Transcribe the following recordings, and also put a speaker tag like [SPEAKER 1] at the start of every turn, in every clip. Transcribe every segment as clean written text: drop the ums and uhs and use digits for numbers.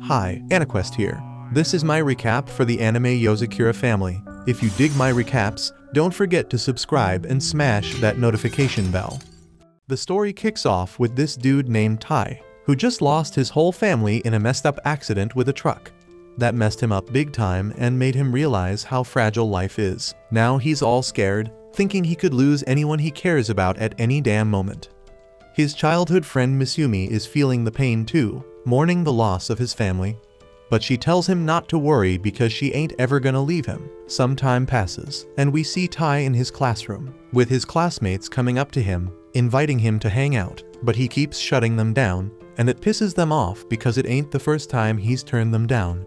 [SPEAKER 1] Hi, AniQuest here. This is my recap for the anime Yozakura family. If you dig my recaps, don't forget to subscribe and smash that notification bell. The story kicks off with this dude named Tai, who just lost his whole family in a messed up accident with a truck. That messed him up big time and made him realize how fragile life is. Now he's all scared, thinking he could lose anyone he cares about at any damn moment. His childhood friend Misumi is feeling the pain too, mourning the loss of his family. But she tells him not to worry because she ain't ever gonna leave him. Some time passes, and we see Tai in his classroom, with his classmates coming up to him, inviting him to hang out, but he keeps shutting them down, and it pisses them off because it ain't the first time he's turned them down.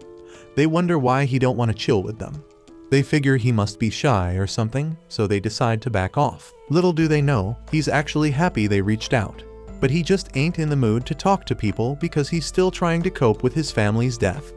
[SPEAKER 1] They wonder why he don't want to chill with them. They figure he must be shy or something, so they decide to back off. Little do they know, he's actually happy they reached out. But he just ain't in the mood to talk to people because he's still trying to cope with his family's death.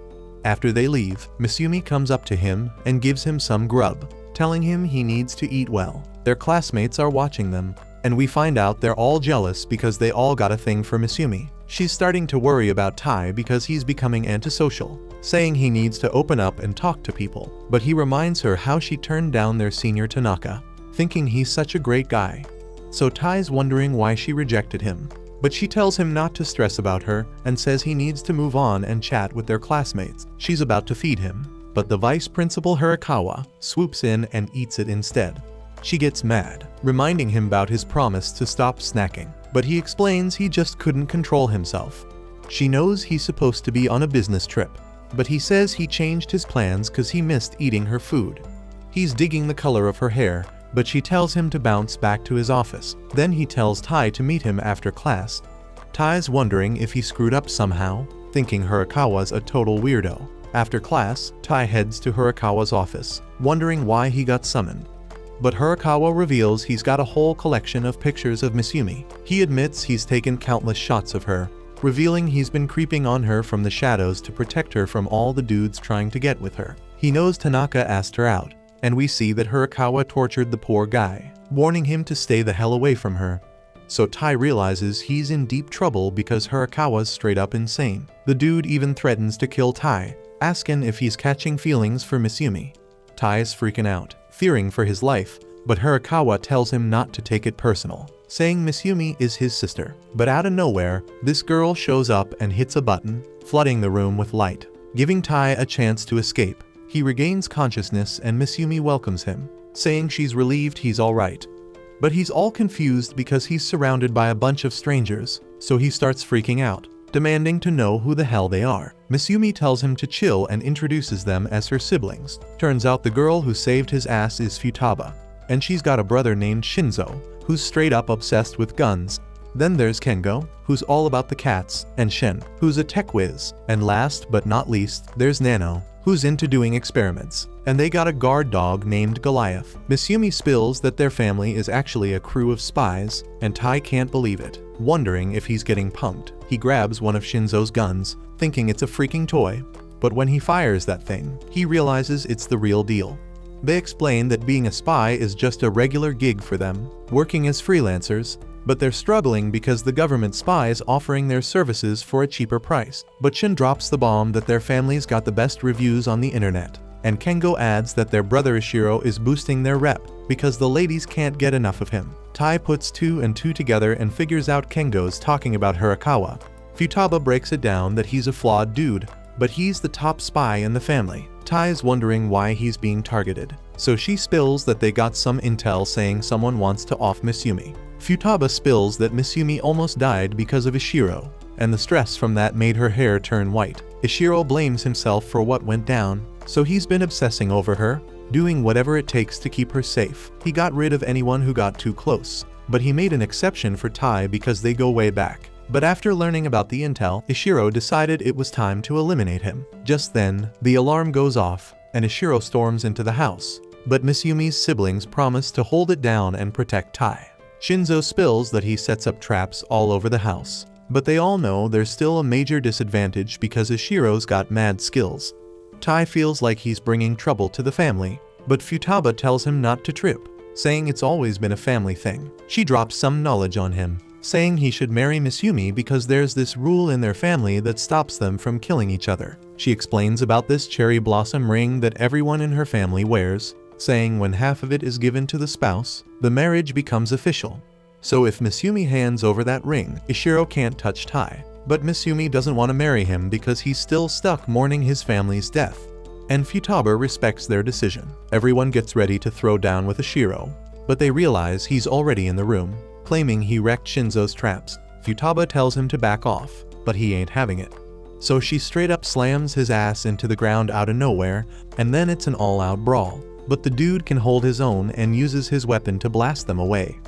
[SPEAKER 1] After they leave, Misumi comes up to him and gives him some grub, telling him he needs to eat well. Their classmates are watching them, and we find out they're all jealous because they all got a thing for Misumi. She's starting to worry about Tai because he's becoming antisocial, saying he needs to open up and talk to people. But he reminds her how she turned down their senior Tanaka, thinking he's such a great guy. So Tai's wondering why she rejected him. But she tells him not to stress about her and says he needs to move on and chat with their classmates. She's about to feed him, but the vice principal Hirakawa swoops in and eats it instead. She gets mad, reminding him about his promise to stop snacking, but he explains he just couldn't control himself. She knows he's supposed to be on a business trip, but he says he changed his plans because he missed eating her food. He's digging the color of her hair, but she tells him to bounce back to his office. Then he tells Tai to meet him after class. Tai's wondering if he screwed up somehow, thinking Hirakawa's a total weirdo. After class, Tai heads to Hirakawa's office, wondering why he got summoned. But Hirakawa reveals he's got a whole collection of pictures of Misumi. He admits he's taken countless shots of her, revealing he's been creeping on her from the shadows to protect her from all the dudes trying to get with her. He knows Tanaka asked her out, and we see that Hirakawa tortured the poor guy, warning him to stay the hell away from her. So Tai realizes he's in deep trouble because Hirakawa's straight up insane. The dude even threatens to kill Tai, asking if he's catching feelings for Misumi. Tai is freaking out, fearing for his life, but Hirakawa tells him not to take it personal, saying Misumi is his sister. But out of nowhere, this girl shows up and hits a button, flooding the room with light, giving Tai a chance to escape. He regains consciousness and Misumi welcomes him, saying she's relieved he's alright. But he's all confused because he's surrounded by a bunch of strangers, so he starts freaking out, demanding to know who the hell they are. Misumi tells him to chill and introduces them as her siblings. Turns out the girl who saved his ass is Futaba, and she's got a brother named Shinzo, who's straight up obsessed with guns. Then there's Kengo, who's all about the cats, and Shen, who's a tech whiz. And last but not least, there's Nano, who's into doing experiments. And they got a guard dog named Goliath. Misumi spills that their family is actually a crew of spies, and Tai can't believe it. Wondering if he's getting punked, he grabs one of Shinzo's guns, thinking it's a freaking toy. But when he fires that thing, he realizes it's the real deal. They explain that being a spy is just a regular gig for them, working as freelancers, but they're struggling because the government spies offering their services for a cheaper price. But Shin drops the bomb that their family's got the best reviews on the internet, and Kengo adds that their brother Ishiro is boosting their rep because the ladies can't get enough of him. Tai puts 2 and 2 together and figures out Kengo's talking about Hirakawa. Futaba breaks it down that he's a flawed dude, but he's the top spy in the family. Tai is wondering why he's being targeted, so she spills that they got some intel saying someone wants to off Misumi. Futaba spills that Misumi almost died because of Ishiro, and the stress from that made her hair turn white. Ishiro blames himself for what went down, so he's been obsessing over her, doing whatever it takes to keep her safe. He got rid of anyone who got too close, but he made an exception for Tai because they go way back. But after learning about the intel, Ishiro decided it was time to eliminate him. Just then, the alarm goes off, and Ishiro storms into the house, but Misumi's siblings promise to hold it down and protect Tai. Shinzo spills that he sets up traps all over the house, but they all know there's still a major disadvantage because Ishiro's got mad skills. Tai feels like he's bringing trouble to the family, but Futaba tells him not to trip, saying it's always been a family thing. She drops some knowledge on him, saying he should marry Misumi because there's this rule in their family that stops them from killing each other. She explains about this cherry blossom ring that everyone in her family wears, saying when half of it is given to the spouse, the marriage becomes official. So if Misumi hands over that ring, Ishiro can't touch Tai. But Misumi doesn't want to marry him because he's still stuck mourning his family's death. And Futaba respects their decision. Everyone gets ready to throw down with Ishiro, but they realize he's already in the room, claiming he wrecked Shinzo's traps. Futaba tells him to back off, but he ain't having it. So she straight up slams his ass into the ground out of nowhere, and then it's an all-out brawl. But the dude can hold his own and uses his weapon to blast them away.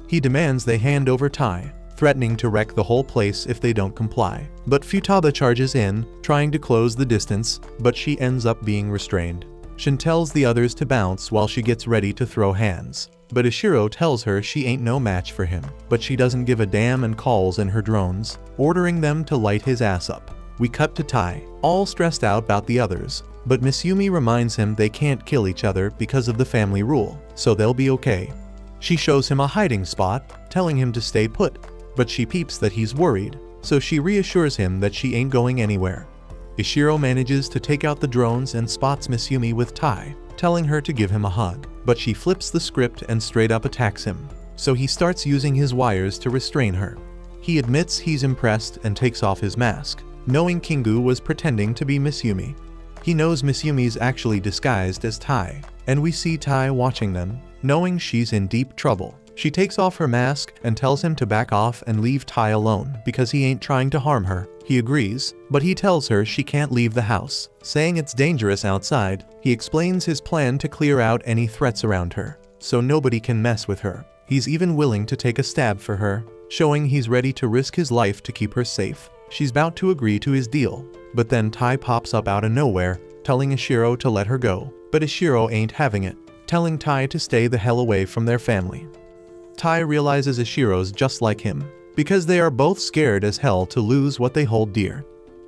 [SPEAKER 1] He demands they hand over Tai, threatening to wreck the whole place if they don't comply. But Futaba charges in, trying to close the distance, but she ends up being restrained. Shin tells the others to bounce while she gets ready to throw hands. But Ishiro tells her she ain't no match for him, but she doesn't give a damn and calls in her drones, ordering them to light his ass up. We cut to Tai, all stressed out about the others, but Misumi reminds him they can't kill each other because of the family rule, so they'll be okay. She shows him a hiding spot, telling him to stay put, but she peeps that he's worried, so she reassures him that she ain't going anywhere. Ishiro manages to take out the drones and spots Misumi with Tai, telling her to give him a hug, but she flips the script and straight up attacks him, so he starts using his wires to restrain her. He admits he's impressed and takes off his mask, knowing Kingu was pretending to be Misumi. He knows Misumi's actually disguised as Tai, and we see Tai watching them, knowing she's in deep trouble. She takes off her mask and tells him to back off and leave Tai alone because he ain't trying to harm her. He agrees, but he tells her she can't leave the house, saying it's dangerous outside. He explains his plan to clear out any threats around her, so nobody can mess with her. He's even willing to take a stab for her, showing he's ready to risk his life to keep her safe. She's about to agree to his deal, but then Tai pops up out of nowhere, telling Ishiro to let her go. But Ishiro ain't having it, telling Tai to stay the hell away from their family. Tai realizes Ishiro's just like him, because they are both scared as hell to lose what they hold dear.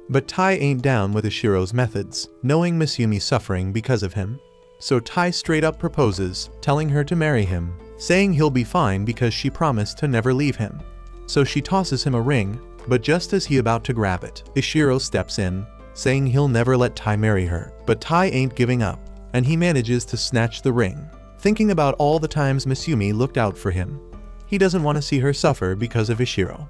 [SPEAKER 1] But Tai ain't down with Ishiro's methods, knowing Misumi's suffering because of him. So Tai straight up proposes, telling her to marry him, saying he'll be fine because she promised to never leave him. So she tosses him a ring, but just as he about to grab it, Ishiro steps in, saying he'll never let Tai marry her. But Tai ain't giving up, and he manages to snatch the ring, thinking about all the times Misumi looked out for him. He doesn't want to see her suffer because of Ishiro.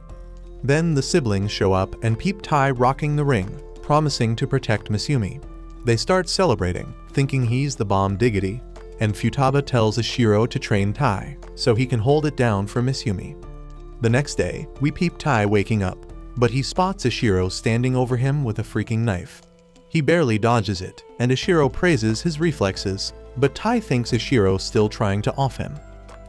[SPEAKER 1] Then the siblings show up and peep Tai rocking the ring, promising to protect Misumi. They start celebrating, thinking he's the bomb diggity, and Futaba tells Ishiro to train Tai, so he can hold it down for Misumi. The next day, we peep Tai waking up, but he spots Ishiro standing over him with a freaking knife. He barely dodges it, and Ishiro praises his reflexes, but Tai thinks Ishiro's still trying to off him.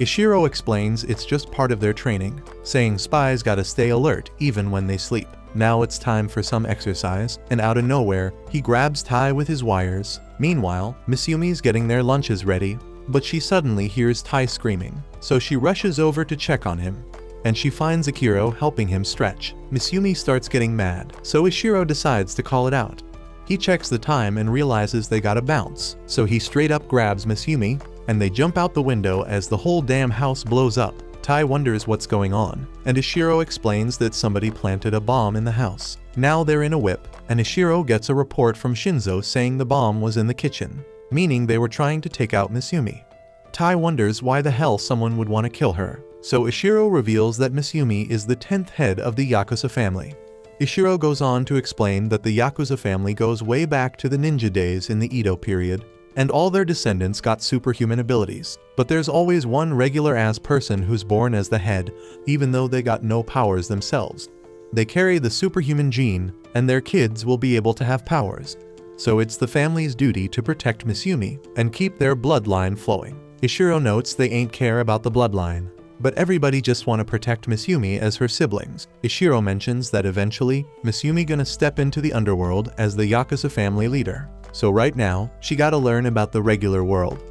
[SPEAKER 1] Ishiro explains it's just part of their training, saying spies gotta stay alert even when they sleep. Now it's time for some exercise, and out of nowhere, he grabs Tai with his wires. Meanwhile, Misumi's getting their lunches ready, but she suddenly hears Tai screaming, so she rushes over to check on him, and she finds Akiro helping him stretch. Misumi starts getting mad, so Ishiro decides to call it out. He checks the time and realizes they gotta bounce, so he straight up grabs Misumi, and they jump out the window as the whole damn house blows up. Tai wonders what's going on, and Ishiro explains that somebody planted a bomb in the house. Now they're in a whip, and Ishiro gets a report from Shinzo saying the bomb was in the kitchen, meaning they were trying to take out Misumi. Tai wonders why the hell someone would want to kill her, so Ishiro reveals that Misumi is the 10th head of the Yakuza family. Ishiro goes on to explain that the Yakuza family goes way back to the ninja days in the Edo period, and all their descendants got superhuman abilities. But there's always one regular-ass person who's born as the head, even though they got no powers themselves. They carry the superhuman gene, and their kids will be able to have powers. So it's the family's duty to protect Misumi and keep their bloodline flowing. Ishiro notes they ain't care about the bloodline, but everybody just want to protect Misumi as her siblings. Ishiro mentions that eventually, Misumi gonna step into the underworld as the Yakuza family leader. So right now, she gotta learn about the regular world.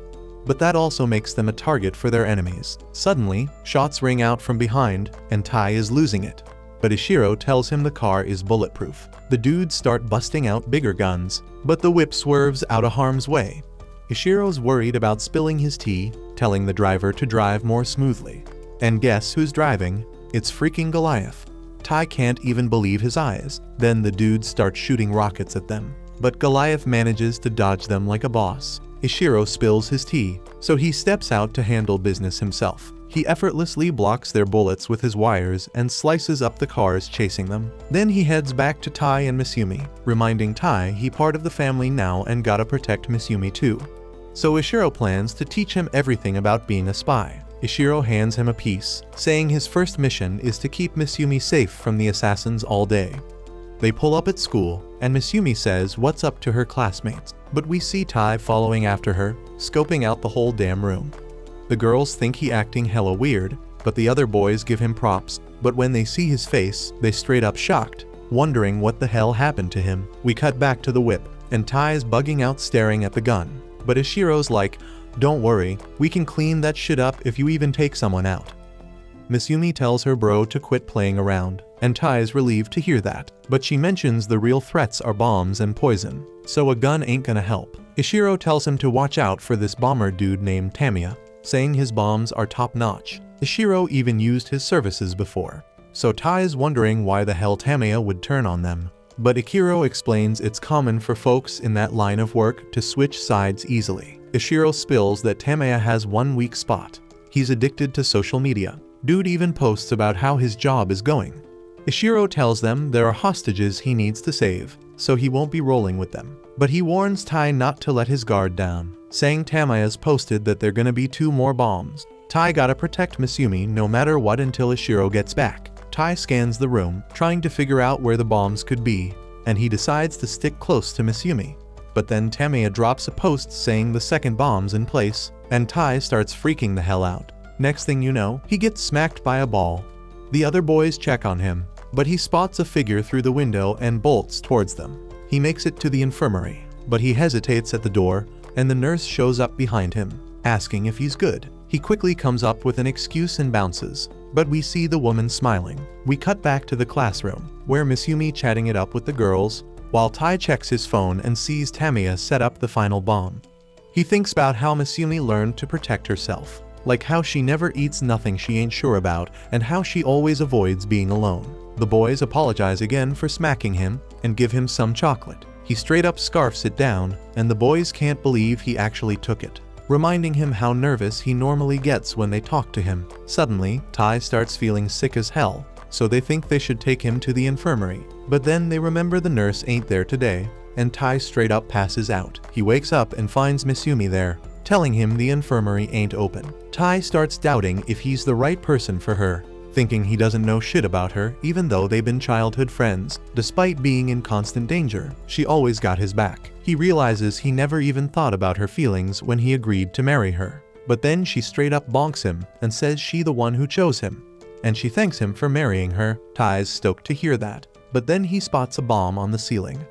[SPEAKER 1] But that also makes them a target for their enemies. Suddenly, shots ring out from behind, and Tai is losing it. But Ishiro tells him the car is bulletproof. The dudes start busting out bigger guns, but the whip swerves out of harm's way. Ishiro's worried about spilling his tea, telling the driver to drive more smoothly. And guess who's driving? It's freaking Goliath. Tai can't even believe his eyes. Then the dudes start shooting rockets at them, but Goliath manages to dodge them like a boss. Ishiro spills his tea, so he steps out to handle business himself. He effortlessly blocks their bullets with his wires and slices up the cars chasing them. Then he heads back to Tai and Misumi, reminding Tai he part of the family now and gotta protect Misumi too. So Ishiro plans to teach him everything about being a spy. Ishiro hands him a piece, saying his first mission is to keep Misumi safe from the assassins all day. They pull up at school, and Misumi says what's up to her classmates, but we see Tai following after her, scoping out the whole damn room. The girls think he acting hella weird, but the other boys give him props, but when they see his face, they straight up shocked, wondering what the hell happened to him. We cut back to the whip, and Tai's bugging out staring at the gun, but Ishiro's like, "Don't worry, we can clean that shit up if you even take someone out." Misumi tells her bro to quit playing around, and Tai is relieved to hear that, but she mentions the real threats are bombs and poison, so a gun ain't gonna help. Ishiro tells him to watch out for this bomber dude named Tamiya, saying his bombs are top-notch. Ishiro even used his services before, so Tai is wondering why the hell Tamiya would turn on them. But Ishiro explains it's common for folks in that line of work to switch sides easily. Ishiro spills that Tamiya has one weak spot. He's addicted to social media. Dude even posts about how his job is going. Ishiro tells them there are hostages he needs to save, so he won't be rolling with them. But he warns Tai not to let his guard down, saying Tamiya's posted that there gonna be 2 more bombs. Tai gotta protect Misumi no matter what until Ishiro gets back. Tai scans the room, trying to figure out where the bombs could be, and he decides to stick close to Misumi. But then Tamiya drops a post saying the second bomb's in place, and Tai starts freaking the hell out. Next thing you know, he gets smacked by a ball. The other boys check on him, but he spots a figure through the window and bolts towards them. He makes it to the infirmary, but he hesitates at the door, and the nurse shows up behind him, asking if he's good. He quickly comes up with an excuse and bounces, but we see the woman smiling. We cut back to the classroom, where Misumi chatting it up with the girls, while Tai checks his phone and sees Tamiya set up the final bomb. He thinks about how Misumi learned to protect herself, like how she never eats nothing she ain't sure about, and how she always avoids being alone. The boys apologize again for smacking him, and give him some chocolate. He straight up scarfs it down, and the boys can't believe he actually took it, reminding him how nervous he normally gets when they talk to him. Suddenly, Tai starts feeling sick as hell, so they think they should take him to the infirmary. But then they remember the nurse ain't there today, and Tai straight up passes out. He wakes up and finds Misumi there, telling him the infirmary ain't open. Tai starts doubting if he's the right person for her, thinking he doesn't know shit about her even though they've been childhood friends. Despite being in constant danger, she always got his back. He realizes he never even thought about her feelings when he agreed to marry her. But then she straight up bonks him and says she the one who chose him, and she thanks him for marrying her. Tai's stoked to hear that, but then he spots a bomb on the ceiling.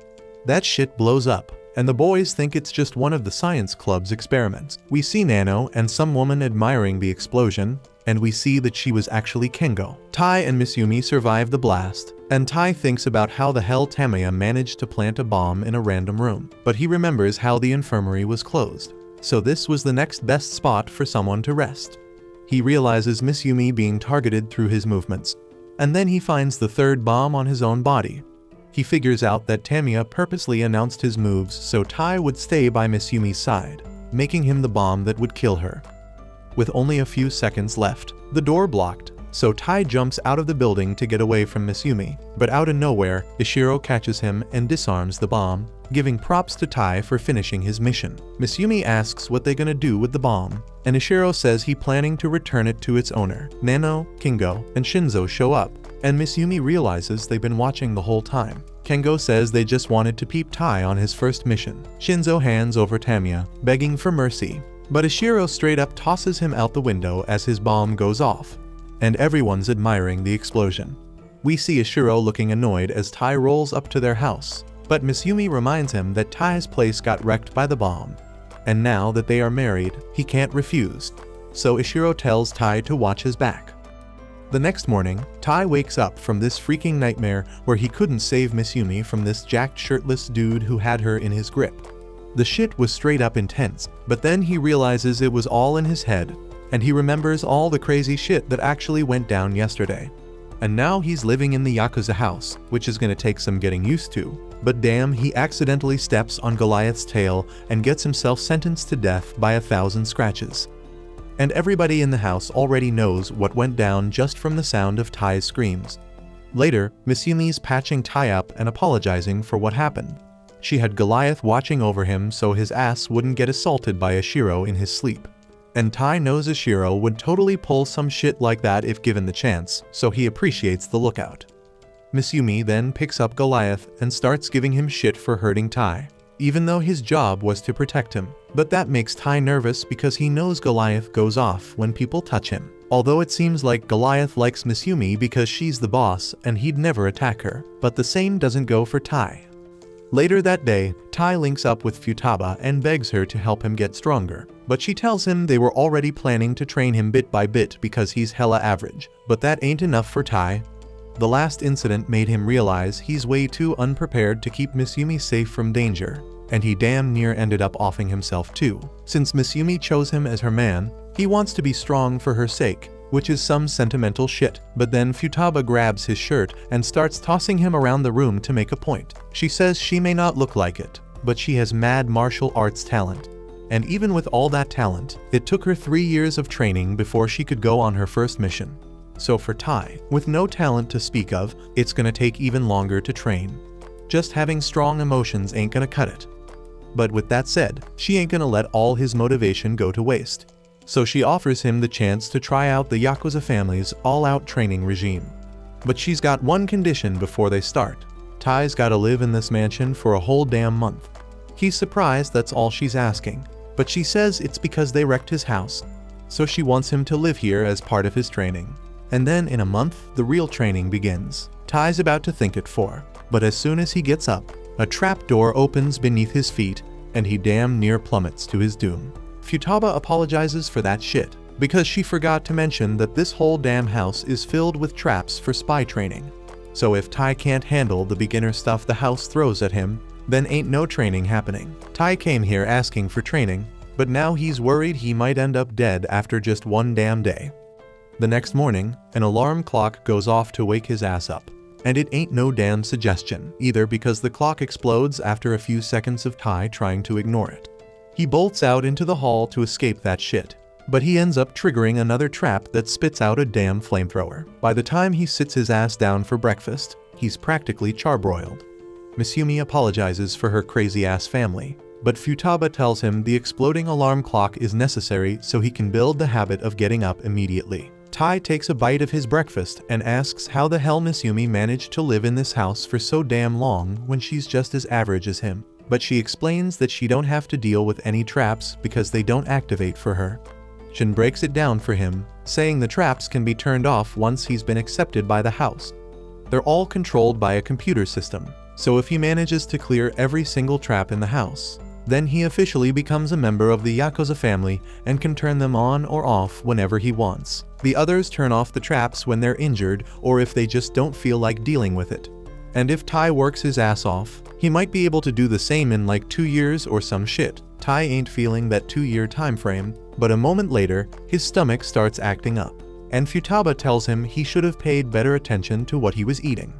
[SPEAKER 1] That shit blows up, and the boys think it's just one of the science club's experiments. We see Nano and some woman admiring the explosion, and we see that she was actually Kengo. Tai and Misumi survive the blast, and Tai thinks about how the hell Tamiya managed to plant a bomb in a random room. But he remembers how the infirmary was closed, so this was the next best spot for someone to rest. He realizes Misumi being targeted through his movements, and then he finds the third bomb on his own body. He figures out that Tamiya purposely announced his moves so Tai would stay by Misumi's side, making him the bomb that would kill her. With only a few seconds left, the door blocked, so Tai jumps out of the building to get away from Misumi. But out of nowhere, Ishiro catches him and disarms the bomb, giving props to Tai for finishing his mission. Misumi asks what they're gonna do with the bomb, and Ishiro says he planning to return it to its owner. Nano, Kingo, and Shinzo show up, and Misumi realizes they've been watching the whole time. Kengo says they just wanted to peep Tai on his first mission. Shinzo hands over Tamiya, begging for mercy, but Ishiro straight up tosses him out the window as his bomb goes off, and everyone's admiring the explosion. We see Ishiro looking annoyed as Tai rolls up to their house, but Misumi reminds him that Tai's place got wrecked by the bomb, and now that they are married, he can't refuse, so Ishiro tells Tai to watch his back. The next morning, Tai wakes up from this freaking nightmare where he couldn't save Misumi from this jacked shirtless dude who had her in his grip. The shit was straight up intense, but then he realizes it was all in his head, and he remembers all the crazy shit that actually went down yesterday. And now he's living in the Yakuza house, which is gonna take some getting used to. But damn, he accidentally steps on Goliath's tail and gets himself sentenced to death by 1,000 scratches. And everybody in the house already knows what went down just from the sound of Tai's screams. Later, Miss Yumi's patching Tai up and apologizing for what happened. She had Goliath watching over him so his ass wouldn't get assaulted by Ashiro in his sleep. And Tai knows Ashiro would totally pull some shit like that if given the chance, so he appreciates the lookout. Miss Yumi then picks up Goliath and starts giving him shit for hurting Tai, even though his job was to protect him. But that makes Tai nervous because he knows Goliath goes off when people touch him. Although it seems like Goliath likes Miss Yumi because she's the boss and he'd never attack her, but the same doesn't go for Tai. Later that day, Tai links up with Futaba and begs her to help him get stronger, but she tells him they were already planning to train him bit by bit because he's hella average, but that ain't enough for Tai. The last incident made him realize he's way too unprepared to keep Miss Yumi safe from danger, and he damn near ended up offing himself too. Since Miss Yumi chose him as her man, he wants to be strong for her sake, which is some sentimental shit. But then Futaba grabs his shirt and starts tossing him around the room to make a point. She says she may not look like it, but she has mad martial arts talent. And even with all that talent, it took her 3 years of training before she could go on her first mission. So for Tai, with no talent to speak of, it's gonna take even longer to train. Just having strong emotions ain't gonna cut it. But with that said, she ain't gonna let all his motivation go to waste. So she offers him the chance to try out the Yakuza family's all-out training regime. But she's got one condition before they start. Tai's gotta live in this mansion for a whole damn month. He's surprised that's all she's asking, but she says it's because they wrecked his house, so she wants him to live here as part of his training. And then in a month, the real training begins. Tai's about to think it for, but as soon as he gets up, a trap door opens beneath his feet, and he damn near plummets to his doom. Futaba apologizes for that shit, because she forgot to mention that this whole damn house is filled with traps for spy training. So if Tai can't handle the beginner stuff the house throws at him, then ain't no training happening. Tai came here asking for training, but now he's worried he might end up dead after just one damn day. The next morning, an alarm clock goes off to wake his ass up. And it ain't no damn suggestion, either, because the clock explodes after a few seconds of Tai trying to ignore it. He bolts out into the hall to escape that shit, but he ends up triggering another trap that spits out a damn flamethrower. By the time he sits his ass down for breakfast, he's practically charbroiled. Miss Yumi apologizes for her crazy-ass family, but Futaba tells him the exploding alarm clock is necessary so he can build the habit of getting up immediately. Tai takes a bite of his breakfast and asks how the hell Miss Yumi managed to live in this house for so damn long when she's just as average as him. But she explains that she don't have to deal with any traps because they don't activate for her. Shin breaks it down for him, saying the traps can be turned off once he's been accepted by the house. They're all controlled by a computer system, so if he manages to clear every single trap in the house, then he officially becomes a member of the Yakuza family and can turn them on or off whenever he wants. The others turn off the traps when they're injured or if they just don't feel like dealing with it. And if Tai works his ass off, he might be able to do the same in like 2 years or some shit. Tai ain't feeling that 2-year time frame, but a moment later, his stomach starts acting up, and Futaba tells him he should have paid better attention to what he was eating.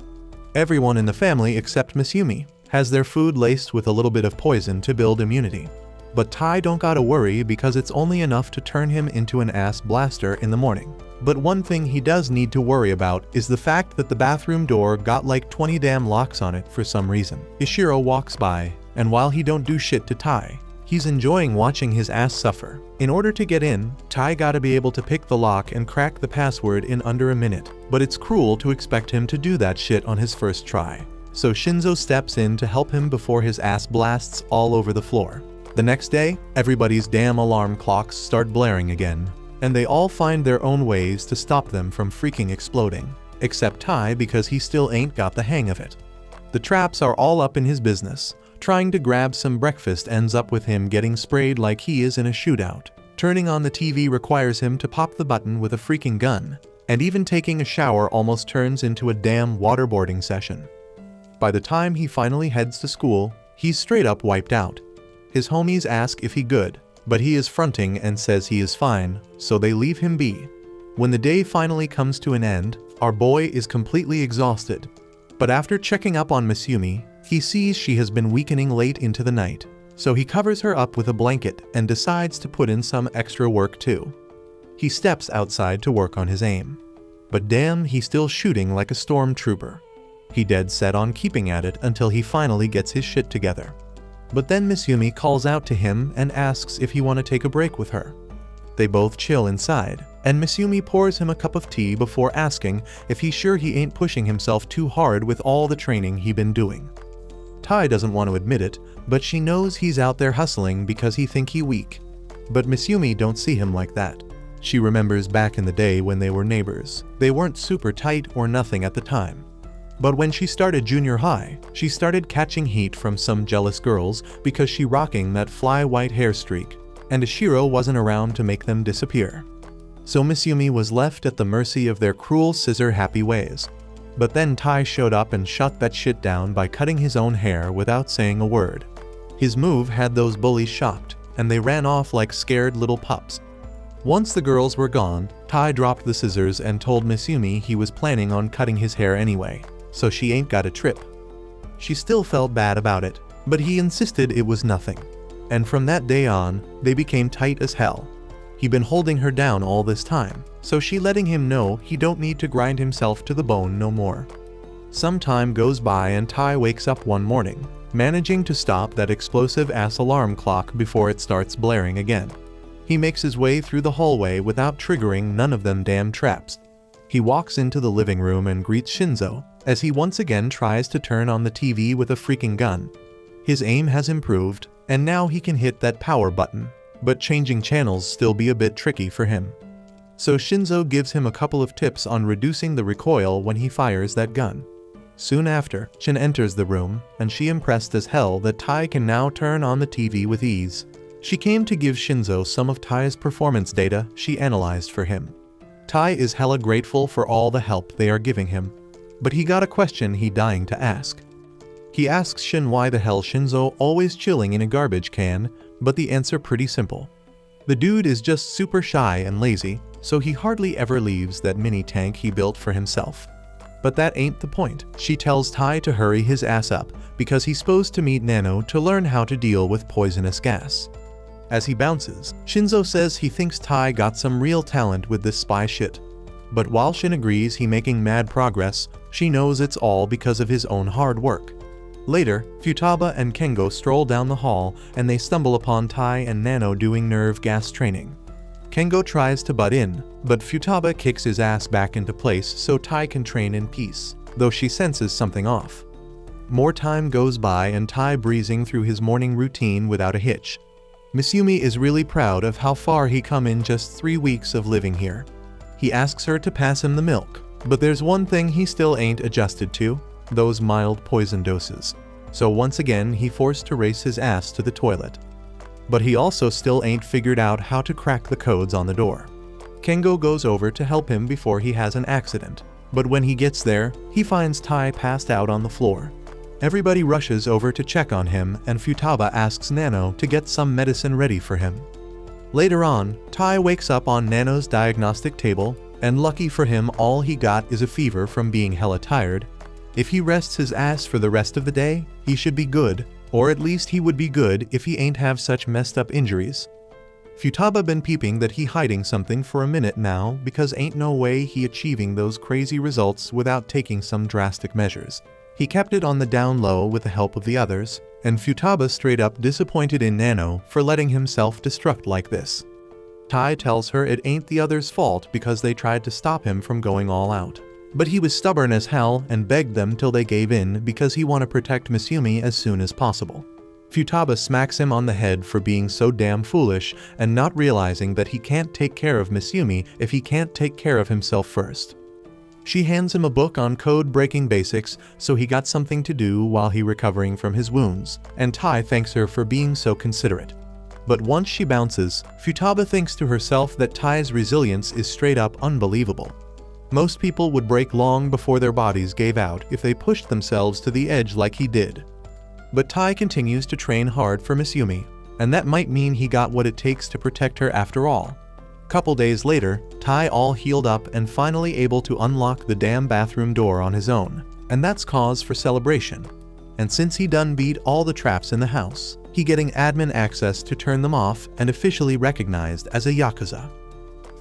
[SPEAKER 1] Everyone in the family except Miss Yumi has their food laced with a little bit of poison to build immunity. But Tai don't gotta worry because it's only enough to turn him into an ass blaster in the morning. But one thing he does need to worry about is the fact that the bathroom door got like 20 damn locks on it for some reason. Ishiro walks by, and while he don't do shit to Tai, he's enjoying watching his ass suffer. In order to get in, Tai gotta be able to pick the lock and crack the password in under a minute, but it's cruel to expect him to do that shit on his first try. So Shinzo steps in to help him before his ass blasts all over the floor. The next day, everybody's damn alarm clocks start blaring again, and they all find their own ways to stop them from freaking exploding, except Tai because he still ain't got the hang of it. The traps are all up in his business. Trying to grab some breakfast ends up with him getting sprayed like he is in a shootout. Turning on the TV requires him to pop the button with a freaking gun, and even taking a shower almost turns into a damn waterboarding session. By the time he finally heads to school, he's straight up wiped out. His homies ask if he good, but he is fronting and says he is fine, so they leave him be. When the day finally comes to an end, Our boy is completely exhausted. But after checking up on Miss Yumi, he sees she has been weakening late into the night. So he covers her up with a blanket and decides to put in some extra work too. He steps outside to work on his aim. But damn, he's still shooting like a stormtrooper. He dead set on keeping at it until he finally gets his shit together. But then Miss Yumi calls out to him and asks if he want to take a break with her. They both chill inside, and Miss Yumi pours him a cup of tea before asking if he's sure he ain't pushing himself too hard with all the training he been doing. Tai doesn't want to admit it, but she knows he's out there hustling because he think he weak. But Miss Yumi don't see him like that. She remembers back in the day when they were neighbors. They weren't super tight or nothing at the time. But when she started junior high, she started catching heat from some jealous girls because she rocking that fly white hair streak, and Ishiro wasn't around to make them disappear. So Miss Yumi was left at the mercy of their cruel scissor-happy ways. But then Tai showed up and shut that shit down by cutting his own hair without saying a word. His move had those bullies shocked, and they ran off like scared little pups. Once the girls were gone, Tai dropped the scissors and told Miss Yumi he was planning on cutting his hair anyway, so she ain't got a trip. She still felt bad about it, but he insisted it was nothing. And from that day on, they became tight as hell. He'd been holding her down all this time, so she letting him know he don't need to grind himself to the bone no more. Some time goes by and Tai wakes up one morning, managing to stop that explosive-ass alarm clock before it starts blaring again. He makes his way through the hallway without triggering none of them damn traps. He walks into the living room and greets Shinzo, as he once again tries to turn on the TV with a freaking gun. His aim has improved, and now he can hit that power button, but changing channels still be a bit tricky for him. So Shinzo gives him a couple of tips on reducing the recoil when he fires that gun. Soon after, Shin enters the room, and she impressed as hell that Tai can now turn on the TV with ease. She came to give Shinzo some of Tai's performance data she analyzed for him. Tai is hella grateful for all the help they are giving him, but he got a question he dying to ask. He asks Shin why the hell Shinzo always chilling in a garbage can, but the answer pretty simple. The dude is just super shy and lazy, so he hardly ever leaves that mini tank he built for himself. But that ain't the point. She tells Tai to hurry his ass up because he's supposed to meet Nano to learn how to deal with poisonous gas. As he bounces, Shinzo says he thinks Tai got some real talent with this spy shit. But while Shin agrees he making mad progress, she knows it's all because of his own hard work. Later, Futaba and Kengo stroll down the hall and they stumble upon Tai and Nano doing nerve gas training. Kengo tries to butt in, but Futaba kicks his ass back into place so Tai can train in peace, though she senses something off. More time goes by and Tai breezing through his morning routine without a hitch. Miss Yumi is really proud of how far he come in just 3 weeks of living here. He asks her to pass him the milk, but there's one thing he still ain't adjusted to, those mild poison doses. So once again he forced to race his ass to the toilet. But he also still ain't figured out how to crack the codes on the door. Kengo goes over to help him before he has an accident, but when he gets there, he finds Tai passed out on the floor. Everybody rushes over to check on him and Futaba asks Nano to get some medicine ready for him. Later on, Tai wakes up on Nano's diagnostic table, and lucky for him all he got is a fever from being hella tired. If he rests his ass for the rest of the day, he should be good, or at least he would be good if he ain't have such messed up injuries. Futaba been peeping that he hiding something for a minute now because ain't no way he achieving those crazy results without taking some drastic measures. He kept it on the down low with the help of the others, and Futaba straight up disappointed in Nano for letting him self-destruct like this. Tai tells her it ain't the others' fault because they tried to stop him from going all out. But he was stubborn as hell and begged them till they gave in because he want to protect Miss Yumi as soon as possible. Futaba smacks him on the head for being so damn foolish and not realizing that he can't take care of Miss Yumi if he can't take care of himself first. She hands him a book on code-breaking basics so he got something to do while he recovering from his wounds, and Tai thanks her for being so considerate. But once she bounces, Futaba thinks to herself that Tai's resilience is straight up unbelievable. Most people would break long before their bodies gave out if they pushed themselves to the edge like he did. But Tai continues to train hard for Miss Yumi, and that might mean he got what it takes to protect her after all. Couple days later, Tai all healed up and finally able to unlock the damn bathroom door on his own. And that's cause for celebration. And since he done beat all the traps in the house, he getting admin access to turn them off and officially recognized as a Yakuza.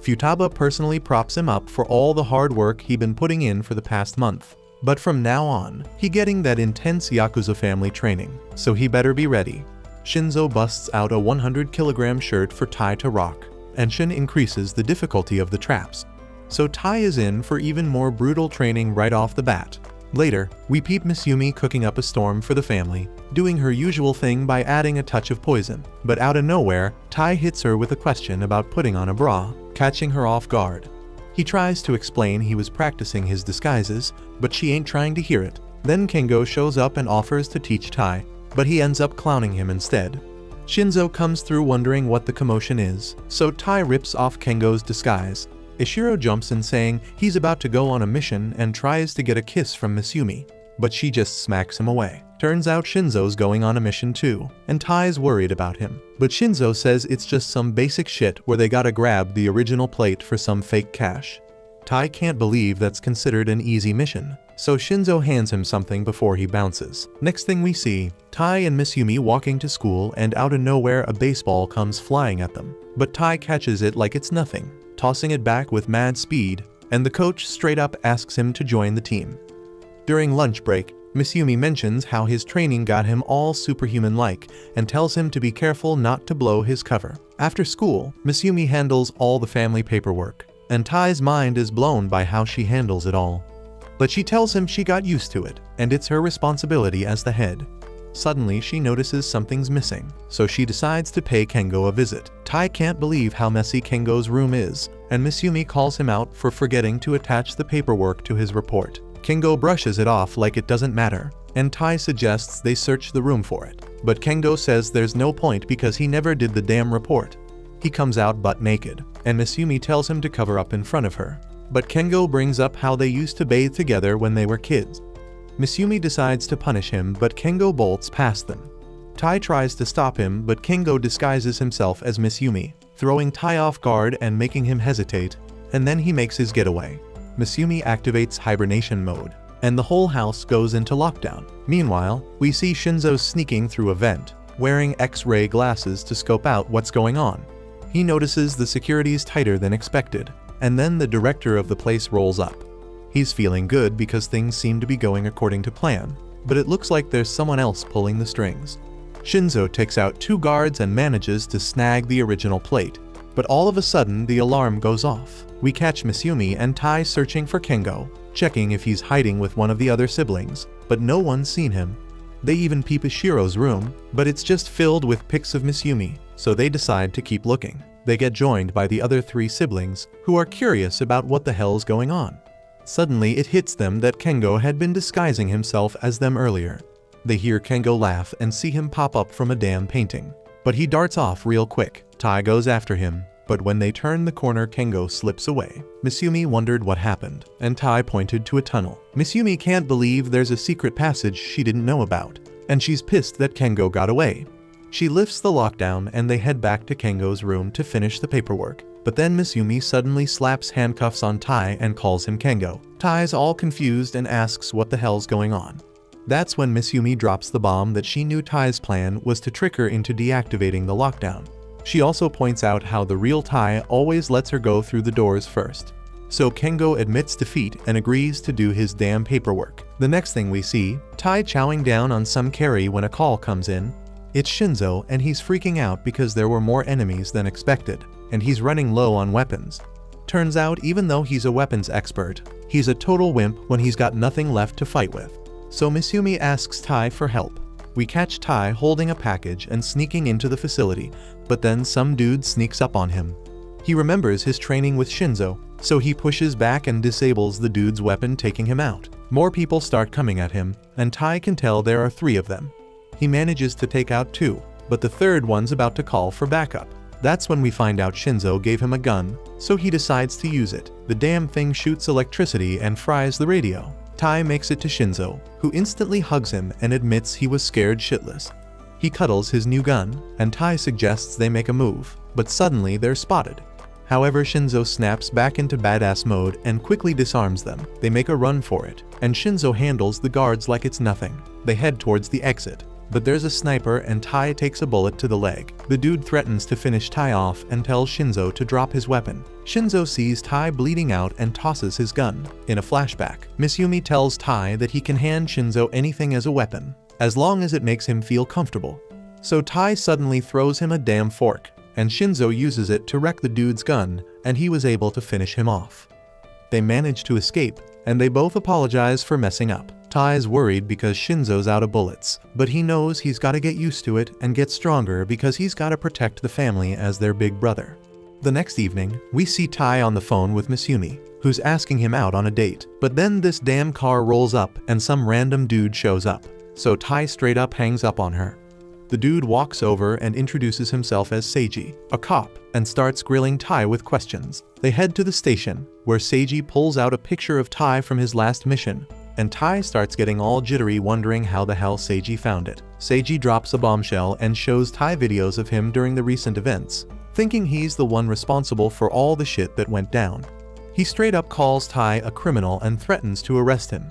[SPEAKER 1] Futaba personally props him up for all the hard work he been putting in for the past month. But from now on, he getting that intense Yakuza family training, so he better be ready. Shinzo busts out a 100-kilogram shirt for Tai to rock, and Shin increases the difficulty of the traps. So Tai is in for even more brutal training right off the bat. Later, we peep Miss Yumi cooking up a storm for the family, doing her usual thing by adding a touch of poison. But out of nowhere, Tai hits her with a question about putting on a bra, catching her off guard. He tries to explain he was practicing his disguises, but she ain't trying to hear it. Then Kengo shows up and offers to teach Tai, but he ends up clowning him instead. Shinzo comes through wondering what the commotion is, so Tai rips off Kengo's disguise. Ishiro jumps in saying he's about to go on a mission and tries to get a kiss from Miss Yumi, but she just smacks him away. Turns out Shinzo's going on a mission too, and Tai's worried about him. But Shinzo says it's just some basic shit where they gotta grab the original plate for some fake cash. Tai can't believe that's considered an easy mission, so Shinzo hands him something before he bounces. Next thing we see, Tai and Miss Yumi walking to school, and out of nowhere a baseball comes flying at them. But Tai catches it like it's nothing, tossing it back with mad speed, and the coach straight up asks him to join the team. During lunch break, Miss Yumi mentions how his training got him all superhuman-like and tells him to be careful not to blow his cover. After school, Miss Yumi handles all the family paperwork, and Tai's mind is blown by how she handles it all. But she tells him she got used to it, and it's her responsibility as the head. Suddenly, she notices something's missing, so she decides to pay Kengo a visit. Tai can't believe how messy Kengo's room is, and Miss Yumi calls him out for forgetting to attach the paperwork to his report. Kengo brushes it off like it doesn't matter, and Tai suggests they search the room for it. But Kengo says there's no point because he never did the damn report. He comes out butt naked, and Miss Yumi tells him to cover up in front of her. But Kengo brings up how they used to bathe together when they were kids. Miss Yumi decides to punish him, but Kengo bolts past them. Tai tries to stop him, but Kengo disguises himself as Miss Yumi, throwing Tai off guard and making him hesitate, and then he makes his getaway. Miss Yumi activates hibernation mode, and the whole house goes into lockdown. Meanwhile, we see Shinzo sneaking through a vent, wearing X-ray glasses to scope out what's going on. He notices the security's tighter than expected, and then the director of the place rolls up. He's feeling good because things seem to be going according to plan, but it looks like there's someone else pulling the strings. Shinzo takes out 2 guards and manages to snag the original plate, but all of a sudden the alarm goes off. We catch Miss Yumi and Tai searching for Kengo, checking if he's hiding with one of the other siblings, but no one's seen him. They even peep Ishiro's room, but it's just filled with pics of Miss Yumi, so they decide to keep looking. They get joined by the other 3 siblings, who are curious about what the hell's going on. Suddenly it hits them that Kengo had been disguising himself as them earlier. They hear Kengo laugh and see him pop up from a damn painting. But he darts off real quick. Tai goes after him, but when they turn the corner, Kengo slips away. Miss Yumi wondered what happened, and Tai pointed to a tunnel. Miss Yumi can't believe there's a secret passage she didn't know about, and she's pissed that Kengo got away. She lifts the lockdown and they head back to Kengo's room to finish the paperwork. But then Miss Yumi suddenly slaps handcuffs on Tai and calls him Kengo. Tai's all confused and asks what the hell's going on. That's when Miss Yumi drops the bomb that she knew Tai's plan was to trick her into deactivating the lockdown. She also points out how the real Tai always lets her go through the doors first. So Kengo admits defeat and agrees to do his damn paperwork. The next thing we see, Tai chowing down on some carry when a call comes in. It's Shinzo, and he's freaking out because there were more enemies than expected, and he's running low on weapons. Turns out, even though he's a weapons expert, he's a total wimp when he's got nothing left to fight with. So Miss Yumi asks Tai for help. We catch Tai holding a package and sneaking into the facility, but then some dude sneaks up on him. He remembers his training with Shinzo, so he pushes back and disables the dude's weapon, taking him out. More people start coming at him, and Tai can tell there are 3 of them. He manages to take out 2, but the third one's about to call for backup. That's when we find out Shinzo gave him a gun, so he decides to use it. The damn thing shoots electricity and fries the radio. Tai makes it to Shinzo, who instantly hugs him and admits he was scared shitless. He cuddles his new gun, and Tai suggests they make a move, but suddenly they're spotted. However, Shinzo snaps back into badass mode and quickly disarms them. They make a run for it, and Shinzo handles the guards like it's nothing. They head towards the exit, but there's a sniper and Tai takes a bullet to the leg. The dude threatens to finish Tai off and tells Shinzo to drop his weapon. Shinzo sees Tai bleeding out and tosses his gun. In a flashback, Misumi tells Tai that he can hand Shinzo anything as a weapon, as long as it makes him feel comfortable. So Tai suddenly throws him a damn fork, and Shinzo uses it to wreck the dude's gun, and he was able to finish him off. They manage to escape, and they both apologize for messing up. Tai is worried because Shinzo's out of bullets, but he knows he's gotta get used to it and get stronger because he's gotta protect the family as their big brother. The next evening, we see Tai on the phone with Misumi, who's asking him out on a date. But then this damn car rolls up and some random dude shows up, so Tai straight up hangs up on her. The dude walks over and introduces himself as Seiji, a cop, and starts grilling Tai with questions. They head to the station, where Seiji pulls out a picture of Tai from his last mission, and Tai starts getting all jittery wondering how the hell Seiji found it. Seiji drops a bombshell and shows Tai videos of him during the recent events, thinking he's the one responsible for all the shit that went down. He straight up calls Tai a criminal and threatens to arrest him.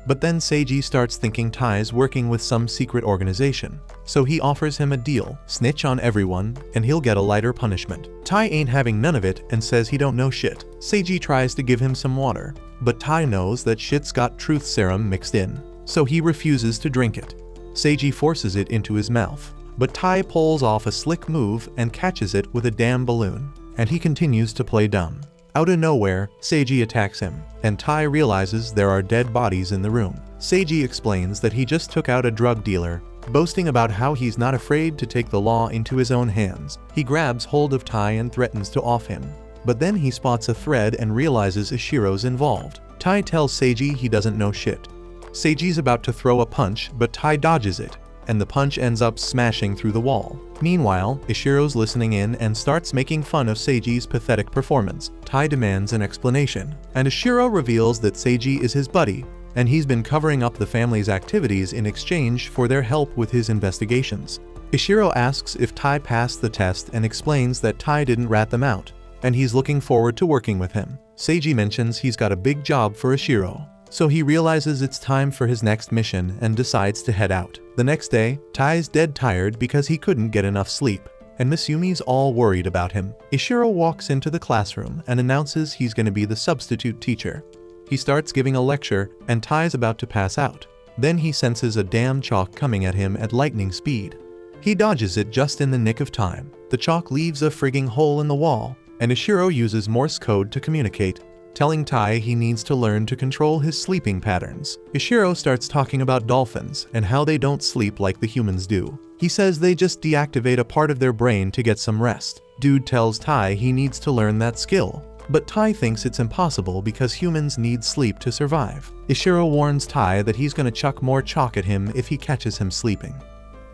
[SPEAKER 1] But then Seiji starts thinking Tai's working with some secret organization, so he offers him a deal: snitch on everyone and he'll get a lighter punishment. Tai ain't having none of it and says he don't know shit. Seiji tries to give him some water, but Tai knows that shit's got truth serum mixed in, so he refuses to drink it. Seiji forces it into his mouth, but Tai pulls off a slick move and catches it with a damn balloon, and he continues to play dumb. Out of nowhere, Seiji attacks him, and Tai realizes there are dead bodies in the room. Seiji explains that he just took out a drug dealer, boasting about how he's not afraid to take the law into his own hands. He grabs hold of Tai and threatens to off him, but then he spots a thread and realizes Ishiro's involved. Tai tells Seiji he doesn't know shit. Seiji's about to throw a punch, but Tai dodges it, and the punch ends up smashing through the wall. Meanwhile, Ishiro's listening in and starts making fun of Seiji's pathetic performance. Tai demands an explanation, and Ishiro reveals that Seiji is his buddy, and he's been covering up the family's activities in exchange for their help with his investigations. Ishiro asks if Tai passed the test and explains that Tai didn't rat them out, and he's looking forward to working with him. Seiji mentions he's got a big job for Ishiro, so he realizes it's time for his next mission and decides to head out. The next day, Tai's dead tired because he couldn't get enough sleep, and Misumi's all worried about him. Ishiro walks into the classroom and announces he's going to be the substitute teacher. He starts giving a lecture, and Tai's about to pass out. Then he senses a damn chalk coming at him at lightning speed. He dodges it just in the nick of time. The chalk leaves a frigging hole in the wall, and Ishiro uses Morse code to communicate, telling Tai he needs to learn to control his sleeping patterns. Ishiro starts talking about dolphins and how they don't sleep like the humans do. He says they just deactivate a part of their brain to get some rest. Dude tells Tai he needs to learn that skill, but Tai thinks it's impossible because humans need sleep to survive. Ishiro warns Tai that he's gonna chuck more chalk at him if he catches him sleeping.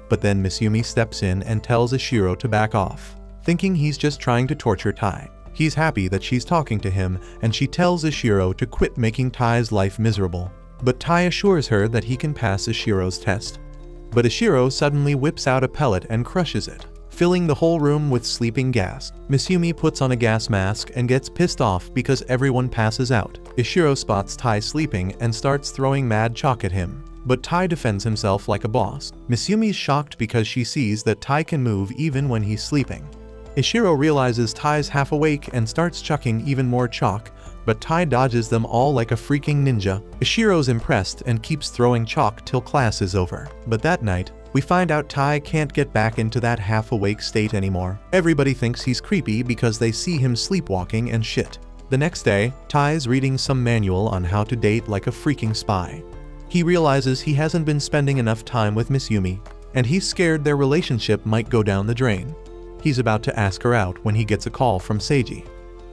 [SPEAKER 1] But then Misumi steps in and tells Ishiro to back off, thinking he's just trying to torture Tai. He's happy that she's talking to him, and she tells Ishiro to quit making Tai's life miserable. But Tai assures her that he can pass Ishiro's test. But Ishiro suddenly whips out a pellet and crushes it, filling the whole room with sleeping gas. Misumi puts on a gas mask and gets pissed off because everyone passes out. Ishiro spots Tai sleeping and starts throwing mad chalk at him, but Tai defends himself like a boss. Misumi's shocked because she sees that Tai can move even when he's sleeping. Ishiro realizes Tai's half awake and starts chucking even more chalk, but Tai dodges them all like a freaking ninja. Ishiro's impressed and keeps throwing chalk till class is over. But that night, we find out Tai can't get back into that half-awake state anymore. Everybody thinks he's creepy because they see him sleepwalking and shit. The next day, Tai's reading some manual on how to date like a freaking spy. He realizes he hasn't been spending enough time with Misumi, and he's scared their relationship might go down the drain. He's about to ask her out when he gets a call from Seiji.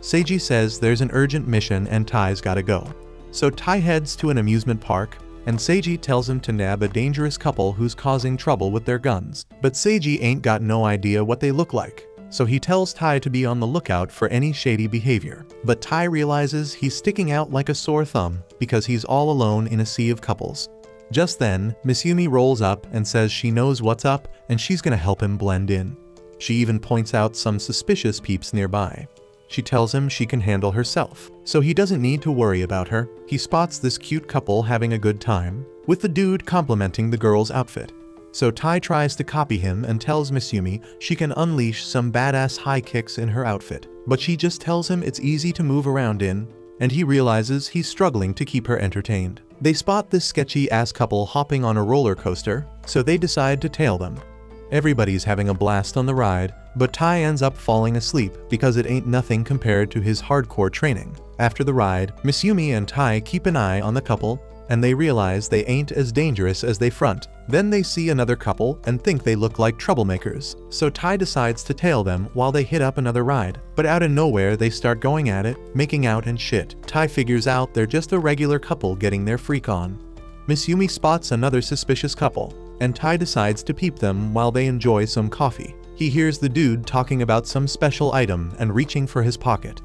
[SPEAKER 1] Seiji says there's an urgent mission and Tai's gotta go. So Tai heads to an amusement park, and Seiji tells him to nab a dangerous couple who's causing trouble with their guns. But Seiji ain't got no idea what they look like, so he tells Tai to be on the lookout for any shady behavior. But Tai realizes he's sticking out like a sore thumb because he's all alone in a sea of couples. Just then, Misumi rolls up and says she knows what's up and she's gonna help him blend in. She even points out some suspicious peeps nearby. She tells him she can handle herself, so he doesn't need to worry about her. He spots this cute couple having a good time, with the dude complimenting the girl's outfit. So Tai tries to copy him and tells Misumi she can unleash some badass high kicks in her outfit, but she just tells him it's easy to move around in, and he realizes he's struggling to keep her entertained. They spot this sketchy-ass couple hopping on a roller coaster, so they decide to tail them. Everybody's having a blast on the ride, but Tai ends up falling asleep because it ain't nothing compared to his hardcore training. After the ride, Misumi and Tai keep an eye on the couple, and they realize they ain't as dangerous as they front. Then they see another couple and think they look like troublemakers, so Tai decides to tail them while they hit up another ride. But out of nowhere they start going at it, making out and shit. Tai figures out they're just a regular couple getting their freak on. Misumi spots another suspicious couple, and Tai decides to peep them while they enjoy some coffee. He hears the dude talking about some special item and reaching for his pocket.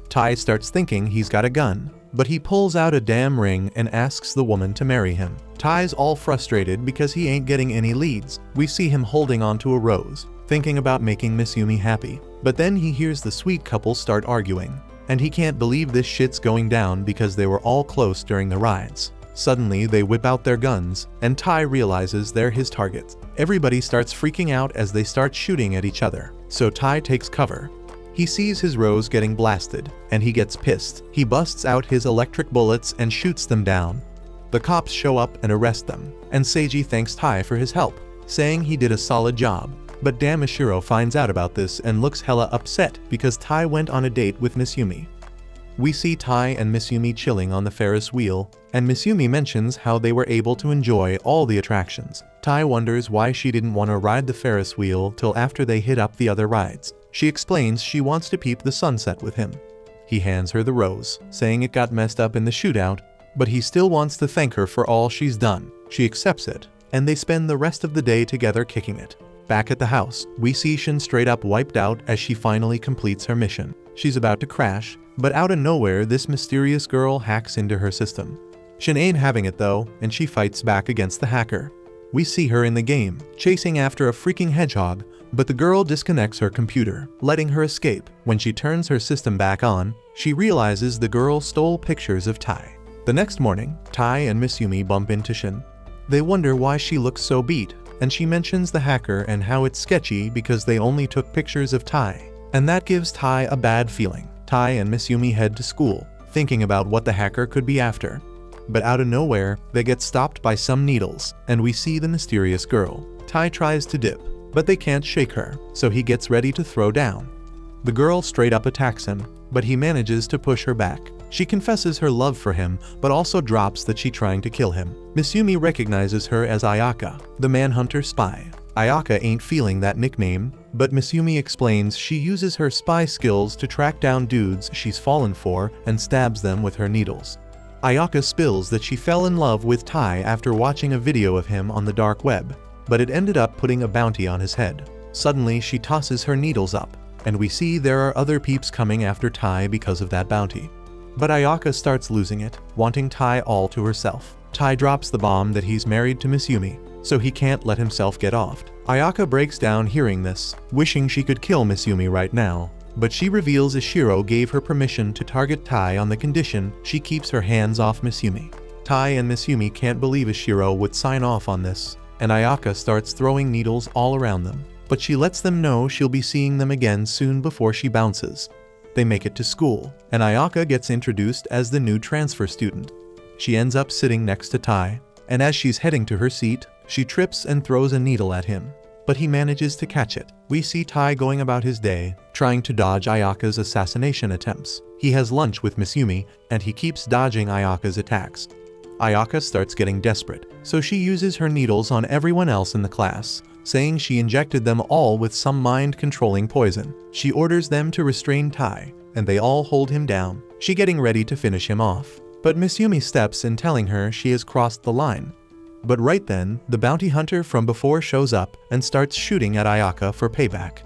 [SPEAKER 1] Tai starts thinking he's got a gun, but he pulls out a damn ring and asks the woman to marry him. Tai's all frustrated because he ain't getting any leads. We see him holding onto a rose, thinking about making Misumi happy. But then he hears the sweet couple start arguing, and he can't believe this shit's going down because they were all close during the rides. Suddenly they whip out their guns, and Tai realizes they're his targets. Everybody starts freaking out as they start shooting at each other, so Tai takes cover. He sees his rose getting blasted, and he gets pissed. He busts out his electric bullets and shoots them down. The cops show up and arrest them, and Seiji thanks Tai for his help, saying he did a solid job. But damn, Ishiro finds out about this and looks hella upset because Tai went on a date with Misumi. We see Tai and Misumi chilling on the Ferris wheel, and Misumi mentions how they were able to enjoy all the attractions. Tai wonders why she didn't want to ride the Ferris wheel till after they hit up the other rides. She explains she wants to peep the sunset with him. He hands her the rose, saying it got messed up in the shootout, but he still wants to thank her for all she's done. She accepts it, and they spend the rest of the day together kicking it. Back at the house, we see Shin straight up wiped out as she finally completes her mission. She's about to crash, but out of nowhere this mysterious girl hacks into her system. Shin ain't having it though, and she fights back against the hacker. We see her in the game, chasing after a freaking hedgehog, but the girl disconnects her computer, letting her escape. When she turns her system back on, she realizes the girl stole pictures of Tai. The next morning, Tai and Misumi bump into Shin. They wonder why she looks so beat, and she mentions the hacker and how it's sketchy because they only took pictures of Tai, and that gives Tai a bad feeling. Tai and Misumi head to school, thinking about what the hacker could be after. But out of nowhere, they get stopped by some needles, and we see the mysterious girl. Tai tries to dip, but they can't shake her, so he gets ready to throw down. The girl straight up attacks him, but he manages to push her back. She confesses her love for him, but also drops that she's trying to kill him. Misumi recognizes her as Ayaka, the Manhunter spy. Ayaka ain't feeling that nickname, but Misumi explains she uses her spy skills to track down dudes she's fallen for and stabs them with her needles. Ayaka spills that she fell in love with Tai after watching a video of him on the dark web, but it ended up putting a bounty on his head. Suddenly she tosses her needles up, and we see there are other peeps coming after Tai because of that bounty. But Ayaka starts losing it, wanting Tai all to herself. Tai drops the bomb that he's married to Misumi, so he can't let himself get offed. Ayaka breaks down hearing this, wishing she could kill Misumi right now, but she reveals Ishiro gave her permission to target Tai on the condition she keeps her hands off Misumi. Tai and Misumi can't believe Ishiro would sign off on this, and Ayaka starts throwing needles all around them, but she lets them know she'll be seeing them again soon before she bounces. They make it to school, and Ayaka gets introduced as the new transfer student. She ends up sitting next to Tai, and as she's heading to her seat, she trips and throws a needle at him, but he manages to catch it. We see Tai going about his day, trying to dodge Ayaka's assassination attempts. He has lunch with Misumi, and he keeps dodging Ayaka's attacks. Ayaka starts getting desperate, so she uses her needles on everyone else in the class, saying she injected them all with some mind-controlling poison. She orders them to restrain Tai, and they all hold him down, she getting ready to finish him off. But Misumi steps in telling her she has crossed the line. But right then, the bounty hunter from before shows up and starts shooting at Ayaka for payback.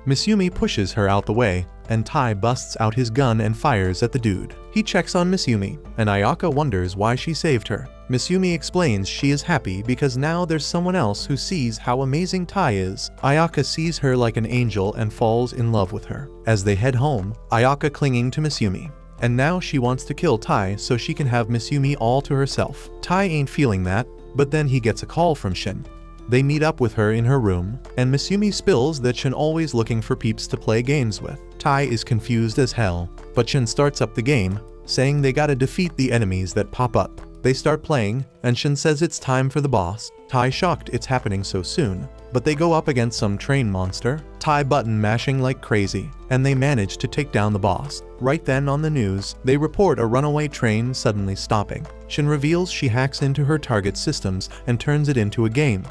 [SPEAKER 1] Misumi pushes her out the way, and Tai busts out his gun and fires at the dude. He checks on Misumi, and Ayaka wonders why she saved her. Misumi explains she is happy because now there's someone else who sees how amazing Tai is. Ayaka sees her like an angel and falls in love with her. As they head home, Ayaka clinging to Misumi. And now she wants to kill Tai so she can have Misumi all to herself. Tai ain't feeling that, but then he gets a call from Shin. They meet up with her in her room, and Misumi spills that Shin always looking for peeps to play games with. Tai is confused as hell, but Shin starts up the game, saying they gotta defeat the enemies that pop up. They start playing, and Shin says it's time for the boss. Tai shocked it's happening so soon, but they go up against some train monster, Tai button mashing like crazy, and they manage to take down the boss. Right then on the news, they report a runaway train suddenly stopping. Shin reveals she hacks into her target systems and turns it into a game.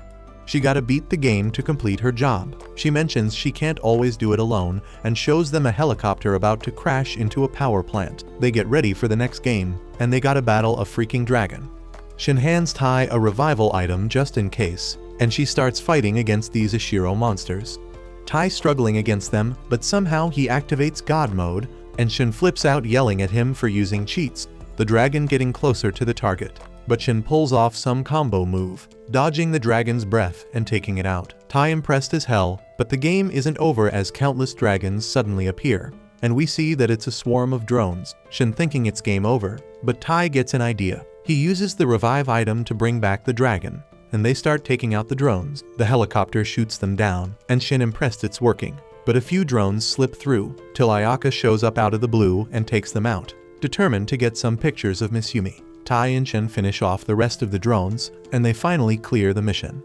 [SPEAKER 1] She gotta beat the game to complete her job. She mentions she can't always do it alone and shows them a helicopter about to crash into a power plant. They get ready for the next game, and they gotta battle a freaking dragon. Shin hands Tai a revival item just in case, and she starts fighting against these Ishiro monsters. Tai struggling against them, but somehow he activates God mode, and Shin flips out yelling at him for using cheats. The dragon getting closer to the target, but Shin pulls off some combo move, dodging the dragon's breath and taking it out. Tai impressed as hell, but the game isn't over as countless dragons suddenly appear, and we see that it's a swarm of drones. Shin thinking it's game over, but Tai gets an idea. He uses the revive item to bring back the dragon, and they start taking out the drones. The helicopter shoots them down, and Shin impressed it's working. But a few drones slip through, till Ayaka shows up out of the blue and takes them out, determined to get some pictures of Misumi. Tai and Shin finish off the rest of the drones, and they finally clear the mission.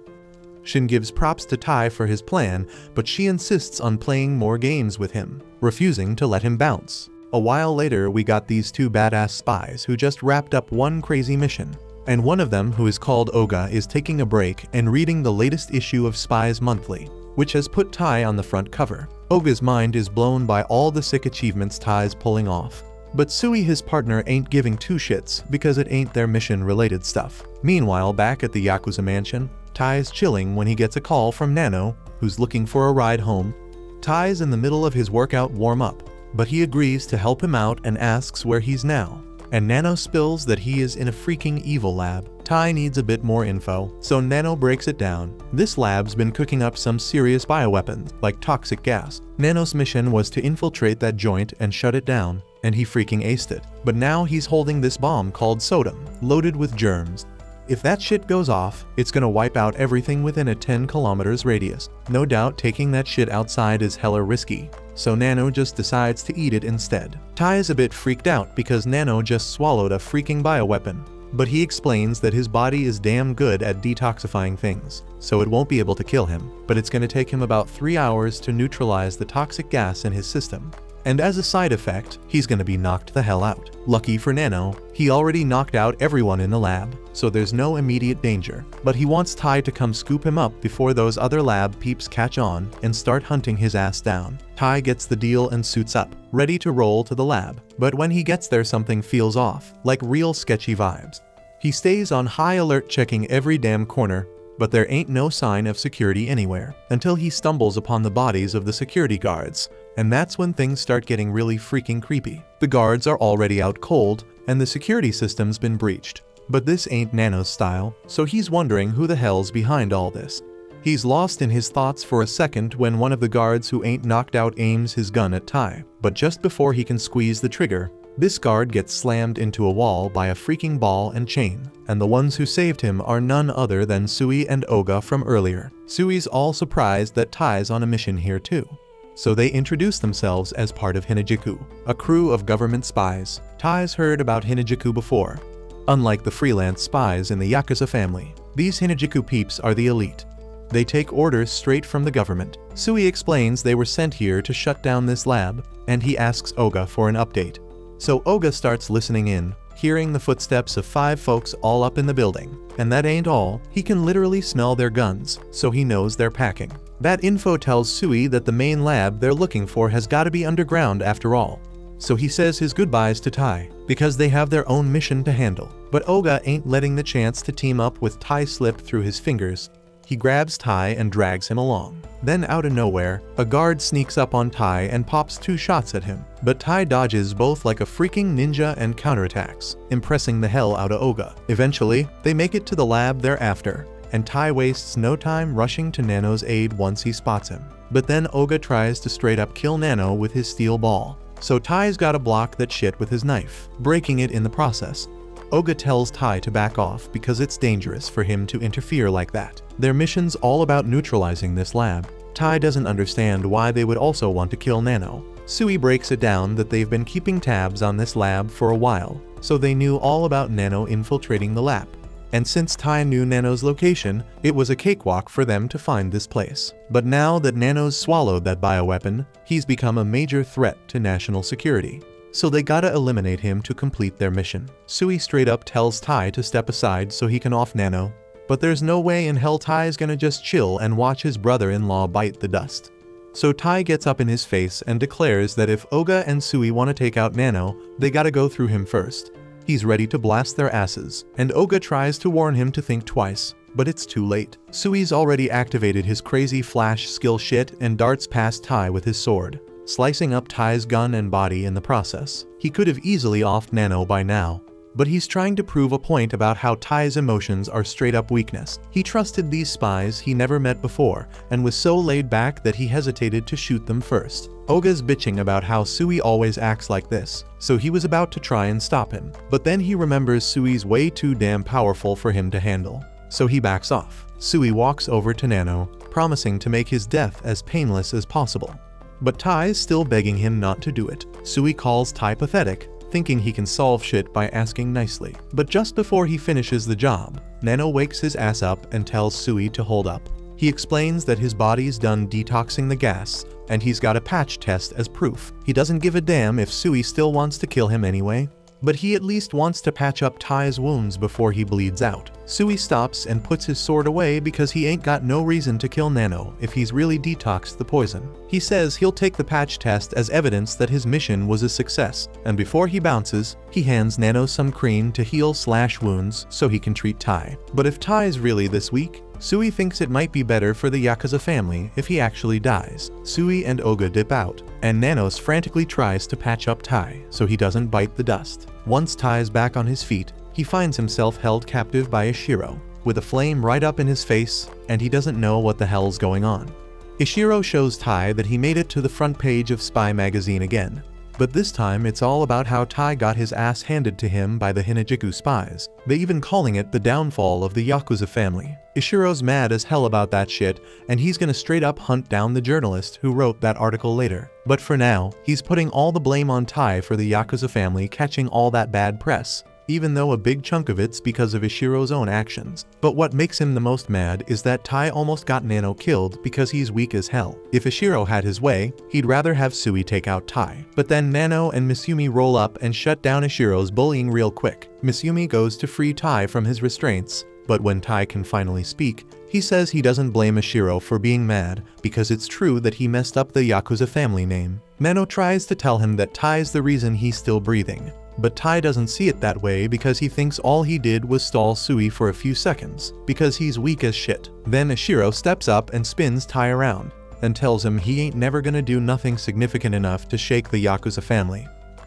[SPEAKER 1] Shin gives props to Tai for his plan, but she insists on playing more games with him, refusing to let him bounce. A while later, we got these two badass spies who just wrapped up one crazy mission, and one of them, who is called Oga, is taking a break and reading the latest issue of Spies Monthly, which has put Tai on the front cover. Oga's mind is blown by all the sick achievements Tai's pulling off. But Sui, his partner, ain't giving two shits because it ain't their mission-related stuff. Meanwhile, back at the Yakuza mansion, Tai is chilling when he gets a call from Nano, who's looking for a ride home. Tai's in the middle of his workout warm-up, but he agrees to help him out and asks where he's now. And Nano spills that he is in a freaking evil lab. Tai needs a bit more info, so Nano breaks it down. This lab's been cooking up some serious bioweapons, like toxic gas. Nano's mission was to infiltrate that joint and shut it down, and he freaking aced it. But now he's holding this bomb called sodium, loaded with germs. If that shit goes off, it's gonna wipe out everything within a 10 kilometers radius. No doubt taking that shit outside is hella risky, so Nano just decides to eat it instead. Tai is a bit freaked out because Nano just swallowed a freaking bioweapon, but he explains that his body is damn good at detoxifying things, so it won't be able to kill him, but it's gonna take him about 3 hours to neutralize the toxic gas in his system. And as a side effect, he's gonna be knocked the hell out. Lucky for Nano, he already knocked out everyone in the lab, so there's no immediate danger. But he wants Tai to come scoop him up before those other lab peeps catch on and start hunting his ass down. Tai gets the deal and suits up, ready to roll to the lab. But when he gets there, something feels off, like real sketchy vibes. He stays on high alert, checking every damn corner, but there ain't no sign of security anywhere, until he stumbles upon the bodies of the security guards. And that's when things start getting really freaking creepy. The guards are already out cold, and the security system's been breached. But this ain't Nano's style, so he's wondering who the hell's behind all this. He's lost in his thoughts for a second when one of the guards who ain't knocked out aims his gun at Tai. But just before he can squeeze the trigger, this guard gets slammed into a wall by a freaking ball and chain. And the ones who saved him are none other than Sui and Oga from earlier. Sui's all surprised that Tai's on a mission here too. So they introduce themselves as part of Hinajiku, a crew of government spies. Tai's heard about Hinajiku before. Unlike the freelance spies in the Yakuza family, these Hinajiku peeps are the elite. They take orders straight from the government. Sui explains they were sent here to shut down this lab, and he asks Oga for an update. So Oga starts listening in, hearing the footsteps of 5 folks all up in the building. And that ain't all, he can literally smell their guns, so he knows they're packing. That info tells Sui that the main lab they're looking for has gotta be underground after all. So he says his goodbyes to Tai, because they have their own mission to handle. But Oga ain't letting the chance to team up with Tai slip through his fingers. He grabs Tai and drags him along. Then out of nowhere, a guard sneaks up on Tai and pops 2 shots at him, but Tai dodges both like a freaking ninja and counterattacks, impressing the hell out of Oga. Eventually, they make it to the lab they're after, and Tai wastes no time rushing to Nano's aid once he spots him. But then Oga tries to straight up kill Nano with his steel ball, so Tai's gotta block that shit with his knife, breaking it in the process. Oga tells Tai to back off because it's dangerous for him to interfere like that. Their mission's all about neutralizing this lab. Tai doesn't understand why they would also want to kill Nano. Sui breaks it down that they've been keeping tabs on this lab for a while, so they knew all about Nano infiltrating the lab. And since Tai knew Nano's location, it was a cakewalk for them to find this place. But now that Nano's swallowed that bioweapon, he's become a major threat to national security. So they gotta eliminate him to complete their mission. Sui straight up tells Tai to step aside so he can off Nano. But there's no way in hell Tai's gonna just chill and watch his brother-in-law bite the dust. So Tai gets up in his face and declares that if Oga and Sui want to take out Nano, they gotta go through him first. He's ready to blast their asses, and Oga tries to warn him to think twice, but it's too late. Sui's already activated his crazy flash skill shit and darts past Tai with his sword, slicing up Tai's gun and body in the process. He could have easily offed Nano by now, but he's trying to prove a point about how Tai's emotions are straight up weakness. He trusted these spies he never met before, and was so laid back that he hesitated to shoot them first. Oga's bitching about how Sui always acts like this, so he was about to try and stop him. But then he remembers Sui's way too damn powerful for him to handle, so he backs off. Sui walks over to Nano, promising to make his death as painless as possible. But Tai is still begging him not to do it. Sui calls Tai pathetic, thinking he can solve shit by asking nicely. But just before he finishes the job, Nano wakes his ass up and tells Sui to hold up. He explains that his body's done detoxing the gas, and he's got a patch test as proof. He doesn't give a damn if Sui still wants to kill him anyway, but he at least wants to patch up Tai's wounds before he bleeds out. Sui stops and puts his sword away because he ain't got no reason to kill Nano if he's really detoxed the poison. He says he'll take the patch test as evidence that his mission was a success, and before he bounces, he hands Nano some cream to heal wounds so he can treat Tai. But if Tai's really this weak, Sui thinks it might be better for the Yakuza family if he actually dies. Sui and Oga dip out, and Nanos frantically tries to patch up Tai so he doesn't bite the dust. Once Tai's back on his feet, he finds himself held captive by Ishiro, with a flame right up in his face, and he doesn't know what the hell's going on. Ishiro shows Tai that he made it to the front page of Spy magazine again, but this time it's all about how Tai got his ass handed to him by the Hinajuku spies. They even calling it the downfall of the Yakuza family. Ishiro's mad as hell about that shit, and he's gonna straight up hunt down the journalist who wrote that article later. But for now, he's putting all the blame on Tai for the Yakuza family catching all that bad press, even though a big chunk of it's because of Ishiro's own actions. But what makes him the most mad is that Tai almost got Nano killed because he's weak as hell. If Ishiro had his way, he'd rather have Sui take out Tai. But then Nano and Misumi roll up and shut down Ishiro's bullying real quick. Misumi goes to free Tai from his restraints, but when Tai can finally speak, he says he doesn't blame Ishiro for being mad because it's true that he messed up the Yakuza family name. Nano tries to tell him that Tai's the reason he's still breathing, but Tai doesn't see it that way because he thinks all he did was stall Sui for a few seconds, because he's weak as shit. Then Ishiro steps up and spins Tai around, and tells him he ain't never gonna do nothing significant enough to shake the Yakuza family.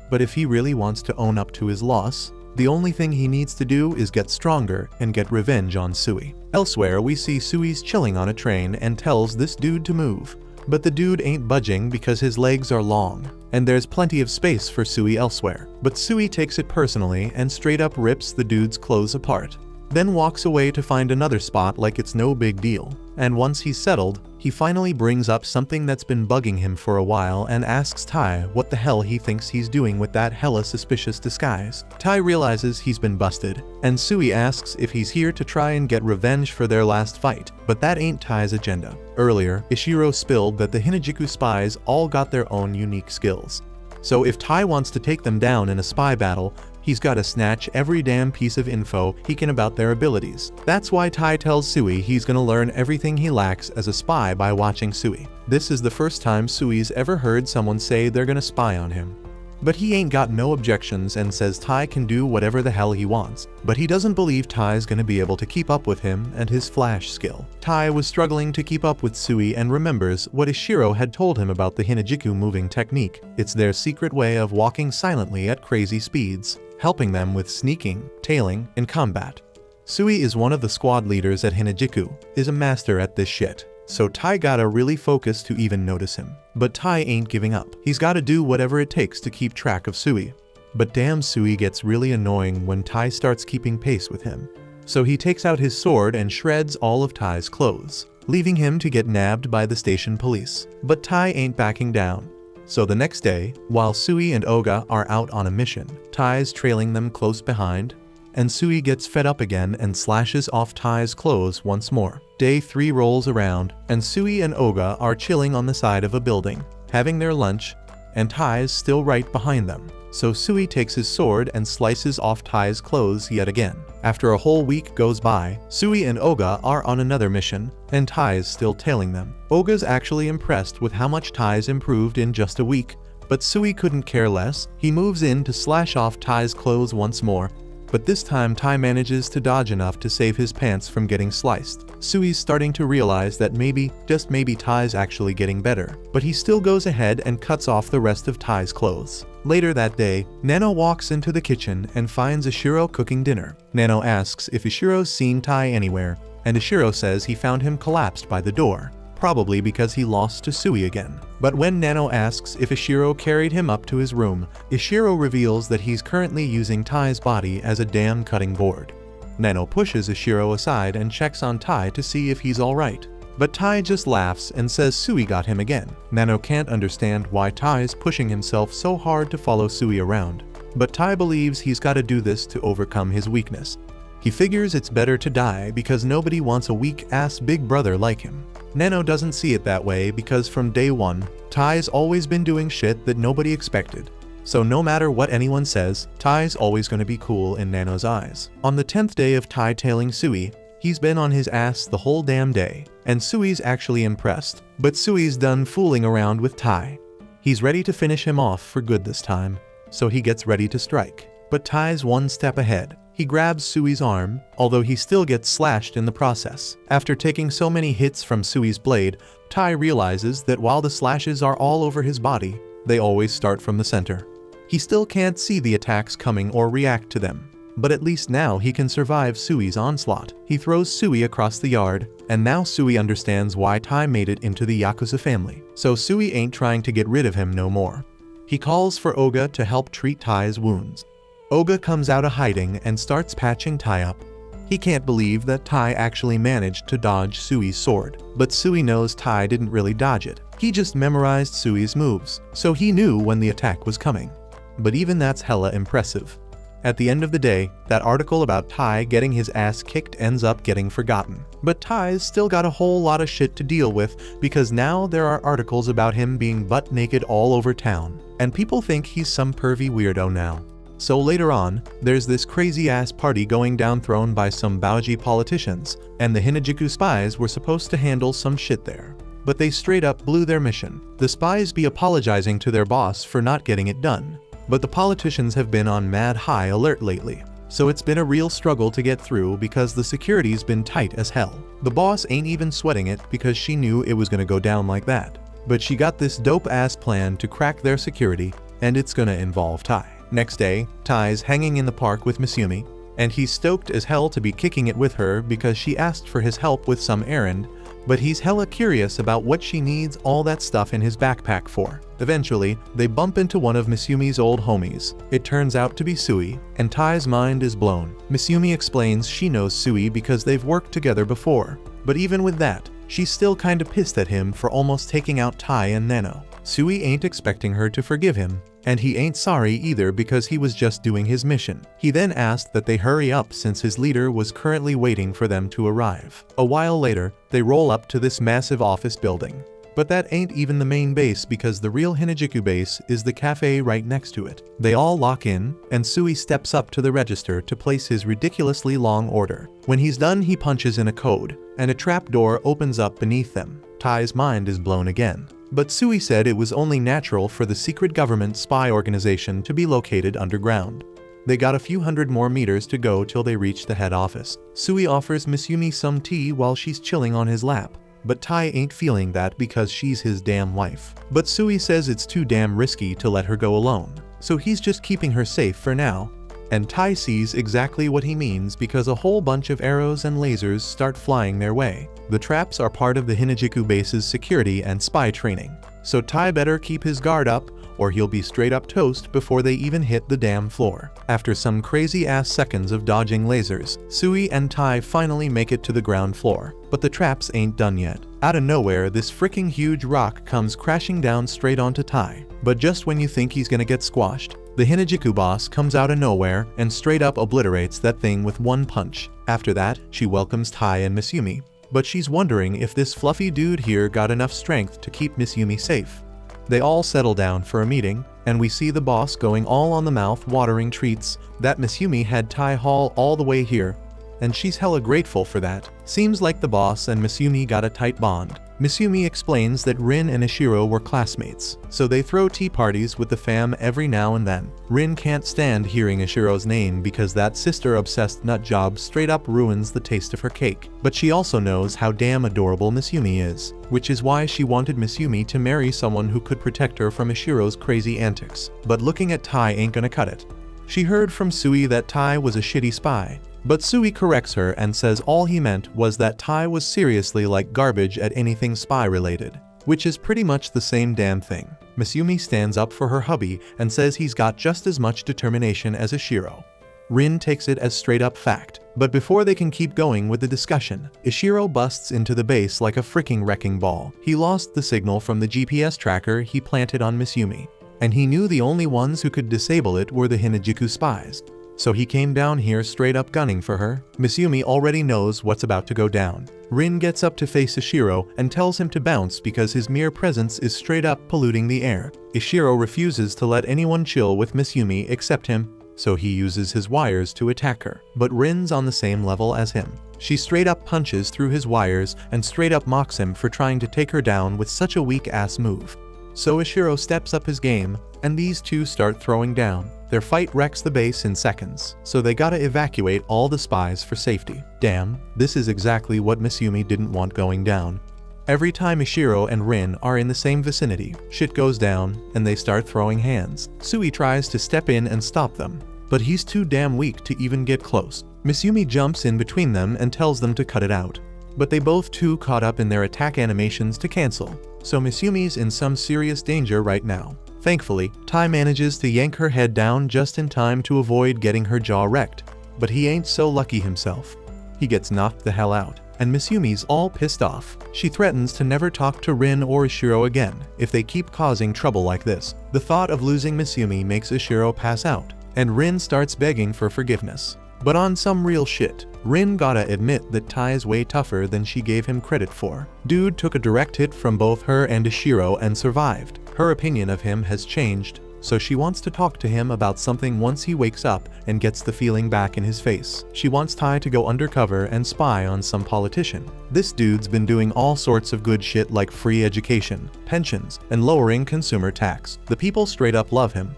[SPEAKER 1] But if he really wants to own up to his loss, the only thing he needs to do is get stronger and get revenge on Sui. Elsewhere, we see Sui's chilling on a train and tells this dude to move. But the dude ain't budging because his legs are long, and there's plenty of space for Sui elsewhere. But Sui takes it personally and straight up rips the dude's clothes apart, then walks away to find another spot like it's no big deal. And once he's settled, he finally brings up something that's been bugging him for a while and asks Tai what the hell he thinks he's doing with that hella suspicious disguise. Tai realizes he's been busted, and Sui asks if he's here to try and get revenge for their last fight, but that ain't Tai's agenda. Earlier, Ishiro spilled that the Hinajuku spies all got their own unique skills. So if Tai wants to take them down in a spy battle, he's gotta snatch every damn piece of info he can about their abilities. That's why Tai tells Sui he's gonna learn everything he lacks as a spy by watching Sui. This is the first time Sui's ever heard someone say they're gonna spy on him. But he ain't got no objections and says Tai can do whatever the hell he wants. But he doesn't believe Tai's gonna be able to keep up with him and his flash skill. Tai was struggling to keep up with Sui and remembers what Ishiro had told him about the Hinajiku moving technique. It's their secret way of walking silently at crazy speeds, helping them with sneaking, tailing, and combat. Sui is one of the squad leaders at Hinajiku, is a master at this shit. So Tai gotta really focus to even notice him. But Tai ain't giving up. He's gotta do whatever it takes to keep track of Sui. But damn, Sui gets really annoying when Tai starts keeping pace with him. So he takes out his sword and shreds all of Tai's clothes, leaving him to get nabbed by the station police. But Tai ain't backing down. So the next day, while Sui and Oga are out on a mission, Tai's trailing them close behind, and Sui gets fed up again and slashes off Tai's clothes once more. Day 3 rolls around, and Sui and Oga are chilling on the side of a building, having their lunch, and Tai's still right behind them. So Sui takes his sword and slices off Tai's clothes yet again. After a whole week goes by, Sui and Oga are on another mission, and Tai's still tailing them. Oga's actually impressed with how much Tai's improved in just a week, but Sui couldn't care less. He moves in to slash off Tai's clothes once more, but this time Tai manages to dodge enough to save his pants from getting sliced. Sui's starting to realize that maybe, just maybe, Tai's actually getting better, but he still goes ahead and cuts off the rest of Tai's clothes. Later that day, Nano walks into the kitchen and finds Ishiro cooking dinner. Nano asks if Ishiro's seen Tai anywhere, and Ishiro says he found him collapsed by the door, probably because he lost to Sui again. But when Nano asks if Ishiro carried him up to his room, Ishiro reveals that he's currently using Tai's body as a damn cutting board. Nano pushes Ishiro aside and checks on Tai to see if he's alright. But Tai just laughs and says Sui got him again. Nano can't understand why Tai's pushing himself so hard to follow Sui around, but Tai believes he's gotta do this to overcome his weakness. He figures it's better to die because nobody wants a weak-ass big brother like him. Nano doesn't see it that way because from day 1, Tai's always been doing shit that nobody expected. So no matter what anyone says, Tai's always gonna be cool in Nano's eyes. On the 10th day of Tai tailing Sui, he's been on his ass the whole damn day, and Sui's actually impressed. But Sui's done fooling around with Tai. He's ready to finish him off for good this time, so he gets ready to strike. But Tai's one step ahead. He grabs Sui's arm, although he still gets slashed in the process. After taking so many hits from Sui's blade, Tai realizes that while the slashes are all over his body, they always start from the center. He still can't see the attacks coming or react to them, but at least now he can survive Sui's onslaught. He throws Sui across the yard, and now Sui understands why Tai made it into the Yakuza family. So Sui ain't trying to get rid of him no more. He calls for Oga to help treat Tai's wounds. Oga comes out of hiding and starts patching Tai up. He can't believe that Tai actually managed to dodge Sui's sword, but Sui knows Tai didn't really dodge it. He just memorized Sui's moves, so he knew when the attack was coming. But even that's hella impressive. At the end of the day, that article about Tai getting his ass kicked ends up getting forgotten. But Tai's still got a whole lot of shit to deal with because now there are articles about him being butt naked all over town, and people think he's some pervy weirdo now. So later on, there's this crazy ass party going down thrown by some Bauji politicians, and the Hinajiku spies were supposed to handle some shit there. But they straight up blew their mission. The spies be apologizing to their boss for not getting it done. But the politicians have been on mad high alert lately, so it's been a real struggle to get through because the security's been tight as hell. The boss ain't even sweating it because she knew it was gonna go down like that. But she got this dope ass plan to crack their security, and it's gonna involve Tai. Next day, Tai's hanging in the park with Misumi, and he's stoked as hell to be kicking it with her because she asked for his help with some errand, but he's hella curious about what she needs all that stuff in his backpack for. Eventually, they bump into one of Misumi's old homies. It turns out to be Sui, and Tai's mind is blown. Misumi explains she knows Sui because they've worked together before, but even with that, she's still kinda pissed at him for almost taking out Tai and Nano. Sui ain't expecting her to forgive him, and he ain't sorry either because he was just doing his mission. He then asked that they hurry up since his leader was currently waiting for them to arrive. A while later, they roll up to this massive office building. But that ain't even the main base because the real Hinajiku base is the cafe right next to it. They all lock in, and Sui steps up to the register to place his ridiculously long order. When he's done, he punches in a code, and a trap door opens up beneath them. Tai's mind is blown again. But Sui said it was only natural for the secret government spy organization to be located underground. They got a few hundred more meters to go till they reach the head office. Sui offers Miss Yumi some tea while she's chilling on his lap. But Tai ain't feeling that because she's his damn wife. But Sui says it's too damn risky to let her go alone, so he's just keeping her safe for now. And Tai sees exactly what he means because a whole bunch of arrows and lasers start flying their way. The traps are part of the Hinajiku base's security and spy training, so Tai better keep his guard up or he'll be straight up toast before they even hit the damn floor. After some crazy ass seconds of dodging lasers, Sui and Tai finally make it to the ground floor. But the traps ain't done yet. Out of nowhere, this freaking huge rock comes crashing down straight onto Tai. But just when you think he's gonna get squashed, the Hinajiku boss comes out of nowhere and straight up obliterates that thing with one punch. After that, she welcomes Tai and Miss Yumi. But she's wondering if this fluffy dude here got enough strength to keep Miss Yumi safe. They all settle down for a meeting, and we see the boss going all on the mouth-watering treats that Miss Yumi had Tai haul all the way here, and she's hella grateful for that. Seems like the boss and Miss Yumi got a tight bond. Miss Yumi explains that Rin and Ishiro were classmates, so they throw tea parties with the fam every now and then. Rin can't stand hearing Ishiro's name because that sister-obsessed nutjob straight up ruins the taste of her cake. But she also knows how damn adorable Miss Yumi is, which is why she wanted Miss Yumi to marry someone who could protect her from Ishiro's crazy antics. But looking at Tai ain't gonna cut it. She heard from Sui that Tai was a shitty spy. But Sui corrects her and says all he meant was that Tai was seriously like garbage at anything spy-related, which is pretty much the same damn thing. Miss Yumi stands up for her hubby and says he's got just as much determination as Ishiro. Rin takes it as straight-up fact. But before they can keep going with the discussion, Ishiro busts into the base like a freaking wrecking ball. He lost the signal from the GPS tracker he planted on Miss Yumi, and he knew the only ones who could disable it were the Hinajiku spies. So he came down here straight up gunning for her. Miss Yumi already knows what's about to go down. Rin gets up to face Ishiro and tells him to bounce because his mere presence is straight up polluting the air. Ishiro refuses to let anyone chill with Miss Yumi except him, so he uses his wires to attack her. But Rin's on the same level as him. She straight up punches through his wires and straight up mocks him for trying to take her down with such a weak ass move. So Ishiro steps up his game, and these two start throwing down. Their fight wrecks the base in seconds, so they gotta evacuate all the spies for safety. Damn, this is exactly what Miss Yumi didn't want going down. Every time Ishiro and Rin are in the same vicinity, shit goes down, and they start throwing hands. Sui tries to step in and stop them, but he's too damn weak to even get close. Miss Yumi jumps in between them and tells them to cut it out. But they both too caught up in their attack animations to cancel, so Miss Yumi's in some serious danger right now. Thankfully, Tai manages to yank her head down just in time to avoid getting her jaw wrecked. But he ain't so lucky himself. He gets knocked the hell out, and Miss Yumi's all pissed off. She threatens to never talk to Rin or Ishiro again if they keep causing trouble like this. The thought of losing Miss Yumi makes Ishiro pass out, and Rin starts begging for forgiveness. But on some real shit, Rin gotta admit that Tai's way tougher than she gave him credit for. Dude took a direct hit from both her and Ishiro and survived. Her opinion of him has changed, so she wants to talk to him about something once he wakes up and gets the feeling back in his face. She wants Tai to go undercover and spy on some politician. This dude's been doing all sorts of good shit like free education, pensions, and lowering consumer tax. The people straight up love him.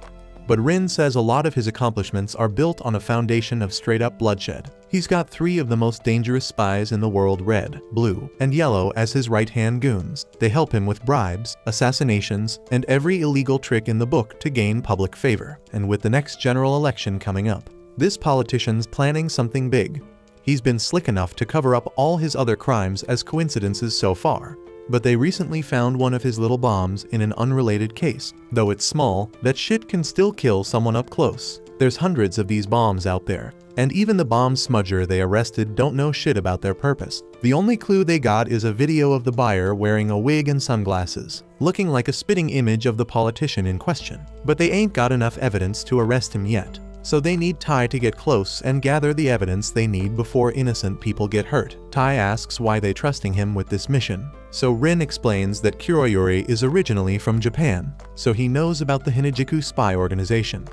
[SPEAKER 1] But Rin says a lot of his accomplishments are built on a foundation of straight-up bloodshed. He's got 3 of the most dangerous spies in the world, Red, Blue, and Yellow, as his right-hand goons. They help him with bribes, assassinations, and every illegal trick in the book to gain public favor. And with the next general election coming up, this politician's planning something big. He's been slick enough to cover up all his other crimes as coincidences so far. But they recently found one of his little bombs in an unrelated case. Though it's small, that shit can still kill someone up close. There's hundreds of these bombs out there, and even the bomb smudger they arrested don't know shit about their purpose. The only clue they got is a video of the buyer wearing a wig and sunglasses, looking like a spitting image of the politician in question. But they ain't got enough evidence to arrest him yet. So they need Tai to get close and gather the evidence they need before innocent people get hurt. Tai asks why they trusting him with this mission. So Rin explains that Kuroyori is originally from Japan, so he knows about the Hinajiku spy organization.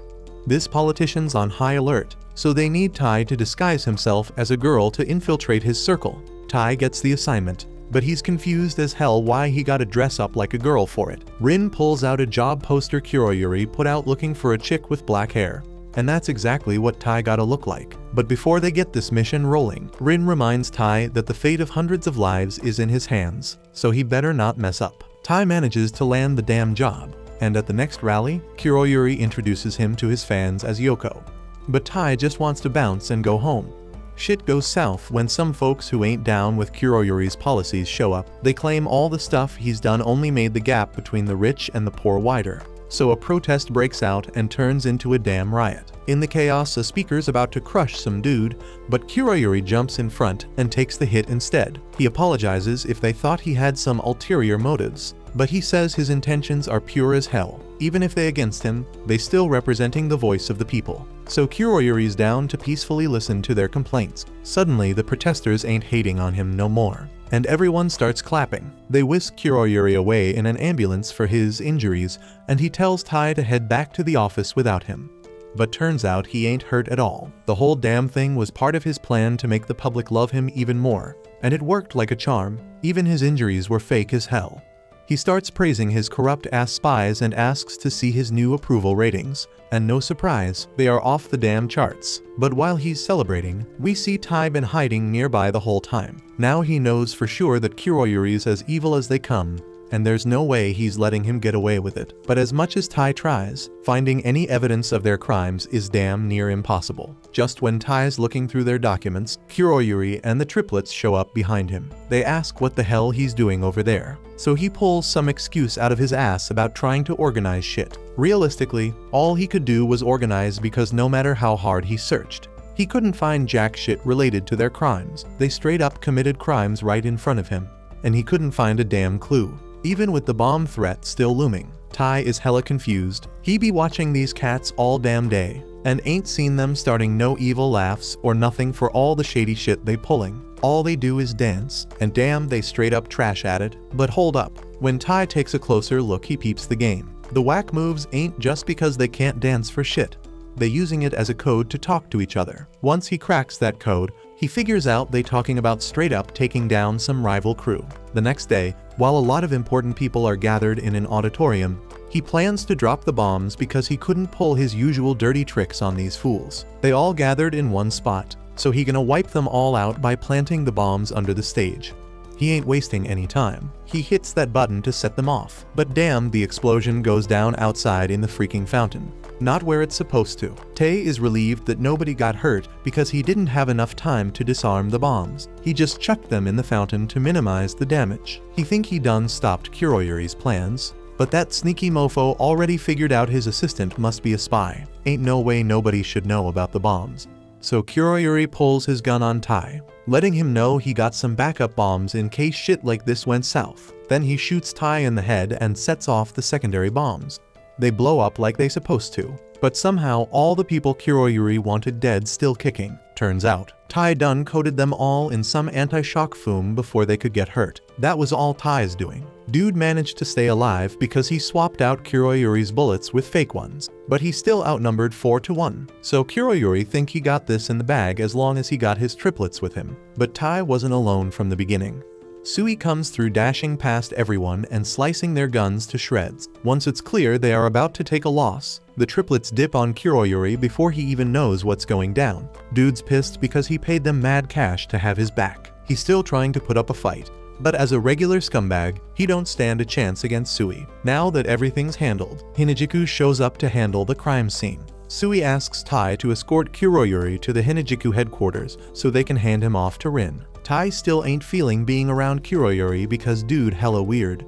[SPEAKER 1] This politician's on high alert, so they need Tai to disguise himself as a girl to infiltrate his circle. Tai gets the assignment, but he's confused as hell why he gotta dress up like a girl for it. Rin pulls out a job poster Kuroyuri put out looking for a chick with black hair. And that's exactly what Tai gotta look like. But before they get this mission rolling, Rin reminds Tai that the fate of hundreds of lives is in his hands, so he better not mess up. Tai manages to land the damn job, and at the next rally, Kuroyuri introduces him to his fans as Yoko. But Tai just wants to bounce and go home. Shit goes south when some folks who ain't down with Kuroyuri's policies show up. They claim all the stuff he's done only made the gap between the rich and the poor wider. So a protest breaks out and turns into a damn riot. In the chaos, a speaker's about to crush some dude, but Kuroyuri jumps in front and takes the hit instead. He apologizes if they thought he had some ulterior motives, but he says his intentions are pure as hell. Even if they against him, they still representing the voice of the people. So Kuroyuri's down to peacefully listen to their complaints. Suddenly, the protesters ain't hating on him no more, and everyone starts clapping. They whisk Kuroyuri away in an ambulance for his injuries, and he tells Tai to head back to the office without him. But turns out he ain't hurt at all. The whole damn thing was part of his plan to make the public love him even more, and it worked like a charm. Even his injuries were fake as hell. He starts praising his corrupt-ass spies and asks to see his new approval ratings, and no surprise, they are off the damn charts. But while he's celebrating, we see Tai been hiding nearby the whole time. Now he knows for sure that Kuroyuri's as evil as they come, and there's no way he's letting him get away with it. But as much as Tai tries, finding any evidence of their crimes is damn near impossible. Just when Tai's looking through their documents, Kuroyuri and the triplets show up behind him. They ask what the hell he's doing over there, so he pulls some excuse out of his ass about trying to organize shit. Realistically, all he could do was organize because no matter how hard he searched, he couldn't find jack shit related to their crimes. They straight up committed crimes right in front of him, and he couldn't find a damn clue. Even with the bomb threat still looming, Tai is hella confused. He be watching these cats all damn day, and ain't seen them starting no evil laughs or nothing for all the shady shit they pulling. All they do is dance, and damn they straight up trash at it. But hold up, when Tai takes a closer look he peeps the game. The whack moves ain't just because they can't dance for shit. They using it as a code to talk to each other. Once he cracks that code, he figures out they talking about straight up taking down some rival crew. The next day, while a lot of important people are gathered in an auditorium, he plans to drop the bombs because he couldn't pull his usual dirty tricks on these fools. They all gathered in one spot, so he gonna wipe them all out by planting the bombs under the stage. He ain't wasting any time. He hits that button to set them off. But damn, the explosion goes down outside in the freaking fountain. Not where it's supposed to. Tae is relieved that nobody got hurt because he didn't have enough time to disarm the bombs. He just chucked them in the fountain to minimize the damage. He think he done stopped Kuroyuri's plans, but that sneaky mofo already figured out his assistant must be a spy. Ain't no way nobody should know about the bombs. So Kuroyuri pulls his gun on Tai, letting him know he got some backup bombs in case shit like this went south. Then he shoots Tai in the head and sets off the secondary bombs. They blow up like they supposed to, but somehow all the people Kuroyuri wanted dead still kicking. Turns out, Tai done coated them all in some anti-shock foam before they could get hurt. That was all Tai's doing. Dude managed to stay alive because he swapped out Kuroyuri's bullets with fake ones, but he still outnumbered 4-1. So Kuroyuri think he got this in the bag as long as he got his triplets with him. But Tai wasn't alone from the beginning. Sui comes through dashing past everyone and slicing their guns to shreds. Once it's clear they are about to take a loss, the triplets dip on Kuroyuri before he even knows what's going down. Dude's pissed because he paid them mad cash to have his back. He's still trying to put up a fight, but as a regular scumbag, he don't stand a chance against Sui. Now that everything's handled, Hinajiku shows up to handle the crime scene. Sui asks Tai to escort Kuroyuri to the Hinajiku headquarters so they can hand him off to Rin. Tai still ain't feeling being around Kuroyuri because dude hella weird.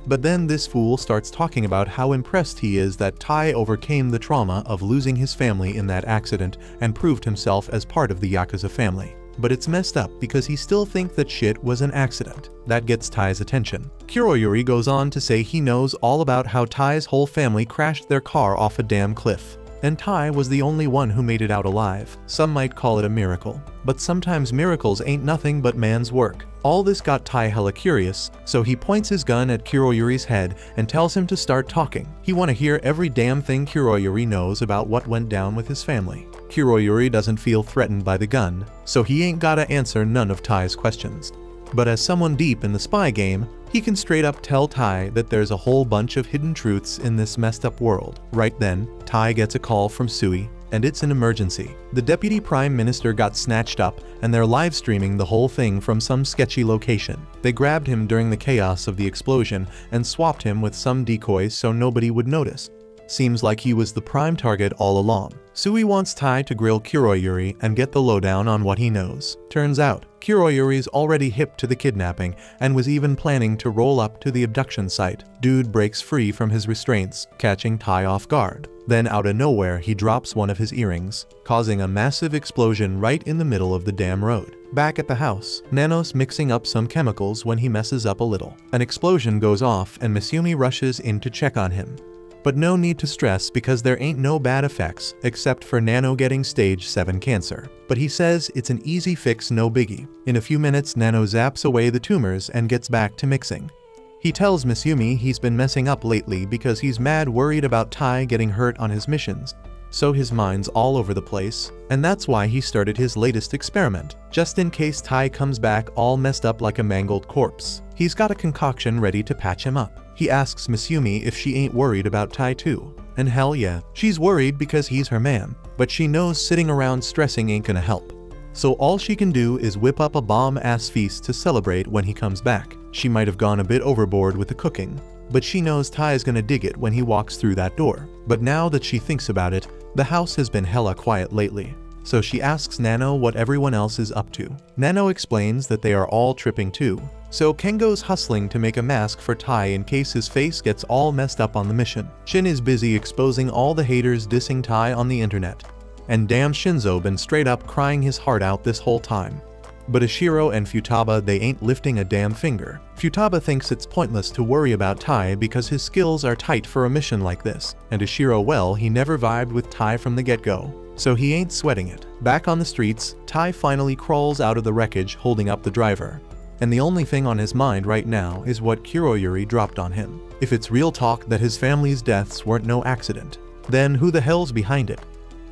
[SPEAKER 1] But then this fool starts talking about how impressed he is that Tai overcame the trauma of losing his family in that accident and proved himself as part of the Yakuza family. But it's messed up because he still thinks that shit was an accident. That gets Tai's attention. Kuroyuri goes on to say he knows all about how Tai's whole family crashed their car off a damn cliff, and Tai was the only one who made it out alive. Some might call it a miracle, but sometimes miracles ain't nothing but man's work. All this got Tai hella curious, so he points his gun at Kuroyuri's head and tells him to start talking. He wanna hear every damn thing Kuroyuri knows about what went down with his family. Kuroyuri doesn't feel threatened by the gun, so he ain't gotta answer none of Tai's questions. But as someone deep in the spy game, he can straight up tell Tai that there's a whole bunch of hidden truths in this messed up world. Right then, Tai gets a call from Sui, and it's an emergency. The Deputy Prime Minister got snatched up, and they're live streaming the whole thing from some sketchy location. They grabbed him during the chaos of the explosion and swapped him with some decoys so nobody would notice. Seems like he was the prime target all along. Sui wants Tai to grill Kuroyuri and get the lowdown on what he knows. Turns out, Kuroyuri's already hip to the kidnapping and was even planning to roll up to the abduction site. Dude breaks free from his restraints, catching Tai off guard. Then out of nowhere he drops one of his earrings, causing a massive explosion right in the middle of the damn road. Back at the house, Nano's mixing up some chemicals when he messes up a little. An explosion goes off and Misumi rushes in to check on him. But no need to stress because there ain't no bad effects except for Nano getting stage 7 cancer. But he says it's an easy fix, no biggie. In a few minutes Nano zaps away the tumors and gets back to mixing. He tells Misumi he's been messing up lately because he's mad worried about Tai getting hurt on his missions. So his mind's all over the place, and that's why he started his latest experiment, just in case Tai comes back all messed up like a mangled corpse. He's got a concoction ready to patch him up. He asks Misumi if she ain't worried about Tai too. And hell yeah, she's worried because he's her man, but she knows sitting around stressing ain't gonna help. So all she can do is whip up a bomb-ass feast to celebrate when he comes back. She might have gone a bit overboard with the cooking, but she knows Tai's gonna dig it when he walks through that door. But now that she thinks about it, the house has been hella quiet lately. So she asks Nano what everyone else is up to. Nano explains that they are all tripping too. So Kengo's hustling to make a mask for Tai in case his face gets all messed up on the mission. Shin is busy exposing all the haters dissing Tai on the internet. And damn, Shinzo been straight up crying his heart out this whole time. But Ishiro and Futaba, they ain't lifting a damn finger. Futaba thinks it's pointless to worry about Tai because his skills are tight for a mission like this. And Ishiro, well, he never vibed with Tai from the get-go, so he ain't sweating it. Back on the streets, Tai finally crawls out of the wreckage holding up the driver. And the only thing on his mind right now is what Kuroyuri dropped on him. If it's real talk that his family's deaths weren't no accident, then who the hell's behind it?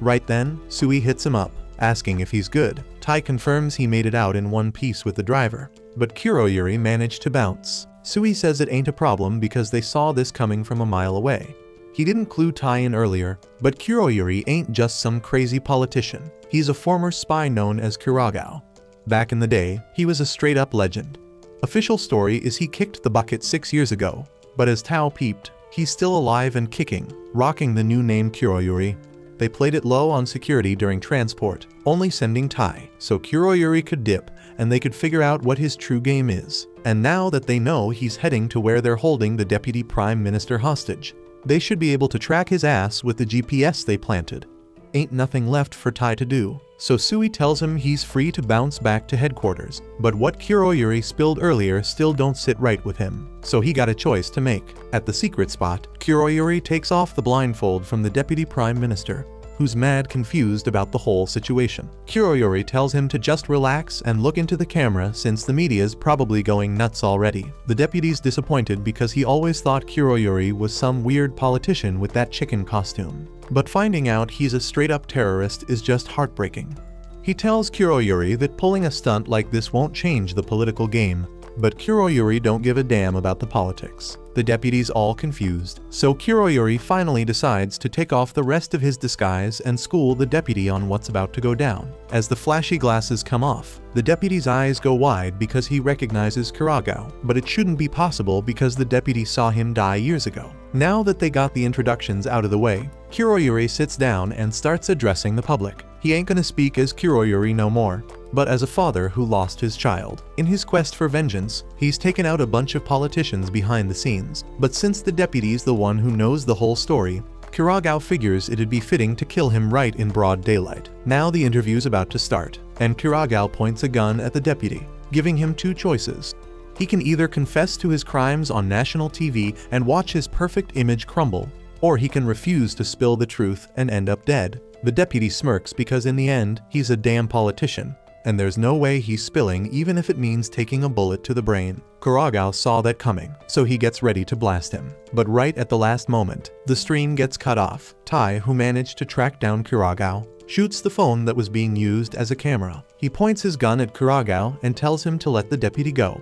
[SPEAKER 1] Right then, Sui hits him up, asking if he's good. Tai confirms he made it out in one piece with the driver, but Kuroyuri managed to bounce. Sui says it ain't a problem because they saw this coming from a mile away. He didn't clue Tai in earlier, but Kuroyuri ain't just some crazy politician. He's a former spy known as Kuragao. Back in the day, he was a straight-up legend. Official story is he kicked the bucket 6 years ago, but as Tao peeped, he's still alive and kicking, rocking the new name Kuroyuri. They played it low on security during transport, only sending Tai, so Kuroyuri could dip and they could figure out what his true game is. And now that they know he's heading to where they're holding the Deputy Prime Minister hostage, they should be able to track his ass with the GPS they planted. Ain't nothing left for Tai to do, so Sui tells him he's free to bounce back to headquarters. But what Kuroyuri spilled earlier still don't sit right with him, so he got a choice to make. At the secret spot, Kuroyuri takes off the blindfold from the Deputy Prime Minister, who's mad confused about the whole situation. Kuroyuri tells him to just relax and look into the camera since the media's probably going nuts already. The deputy's disappointed because he always thought Kuroyuri was some weird politician with that chicken costume. But finding out he's a straight-up terrorist is just heartbreaking. He tells Kuroyuri that pulling a stunt like this won't change the political game, but Kuroyuri don't give a damn about the politics. The deputy's all confused, so Kuroyuri finally decides to take off the rest of his disguise and school the deputy on what's about to go down. As the flashy glasses come off, the deputy's eyes go wide because he recognizes Kuragao, but it shouldn't be possible because the deputy saw him die years ago. Now that they got the introductions out of the way, Kuroyuri sits down and starts addressing the public. He ain't gonna speak as Kuroyuri no more, but as a father who lost his child. In his quest for vengeance, he's taken out a bunch of politicians behind the scenes, but since the deputy's the one who knows the whole story, Kuragao figures it'd be fitting to kill him right in broad daylight. Now the interview's about to start, and Kuragao points a gun at the deputy, giving him two choices. He can either confess to his crimes on national TV and watch his perfect image crumble, or he can refuse to spill the truth and end up dead. The deputy smirks because in the end, he's a damn politician, and there's no way he's spilling even if it means taking a bullet to the brain. Kuragao saw that coming, so he gets ready to blast him. But right at the last moment, the stream gets cut off. Tai, who managed to track down Kuragao, shoots the phone that was being used as a camera. He points his gun at Kuragao and tells him to let the deputy go.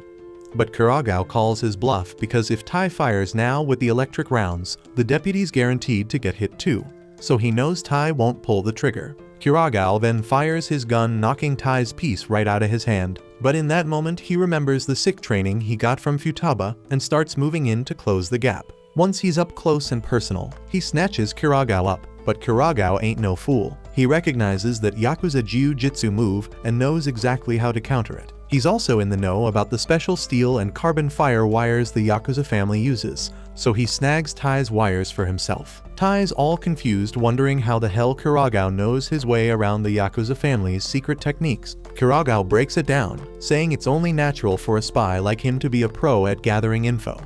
[SPEAKER 1] But Kuragao calls his bluff because if Tai fires now with the electric rounds, the deputy's guaranteed to get hit too. So he knows Tai won't pull the trigger. Kuragao then fires his gun, knocking Tai's piece right out of his hand. But in that moment he remembers the sick training he got from Futaba and starts moving in to close the gap. Once he's up close and personal, he snatches Kuragao up. But Kuragao ain't no fool. He recognizes that Yakuza Jiu-Jitsu move and knows exactly how to counter it. He's also in the know about the special steel and carbon fire wires the Yakuza family uses, so he snags Tai's wires for himself. Tai's all confused, wondering how the hell Kuragao knows his way around the Yakuza family's secret techniques. Kuragao breaks it down, saying it's only natural for a spy like him to be a pro at gathering info.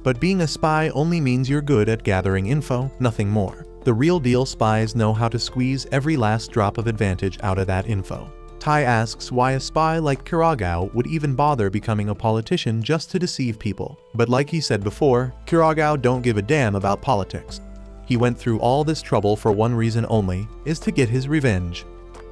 [SPEAKER 1] But being a spy only means you're good at gathering info, nothing more. The real deal spies know how to squeeze every last drop of advantage out of that info. Tai asks why a spy like Kuragao would even bother becoming a politician just to deceive people. But like he said before, Kuragao don't give a damn about politics. He went through all this trouble for one reason only, is to get his revenge.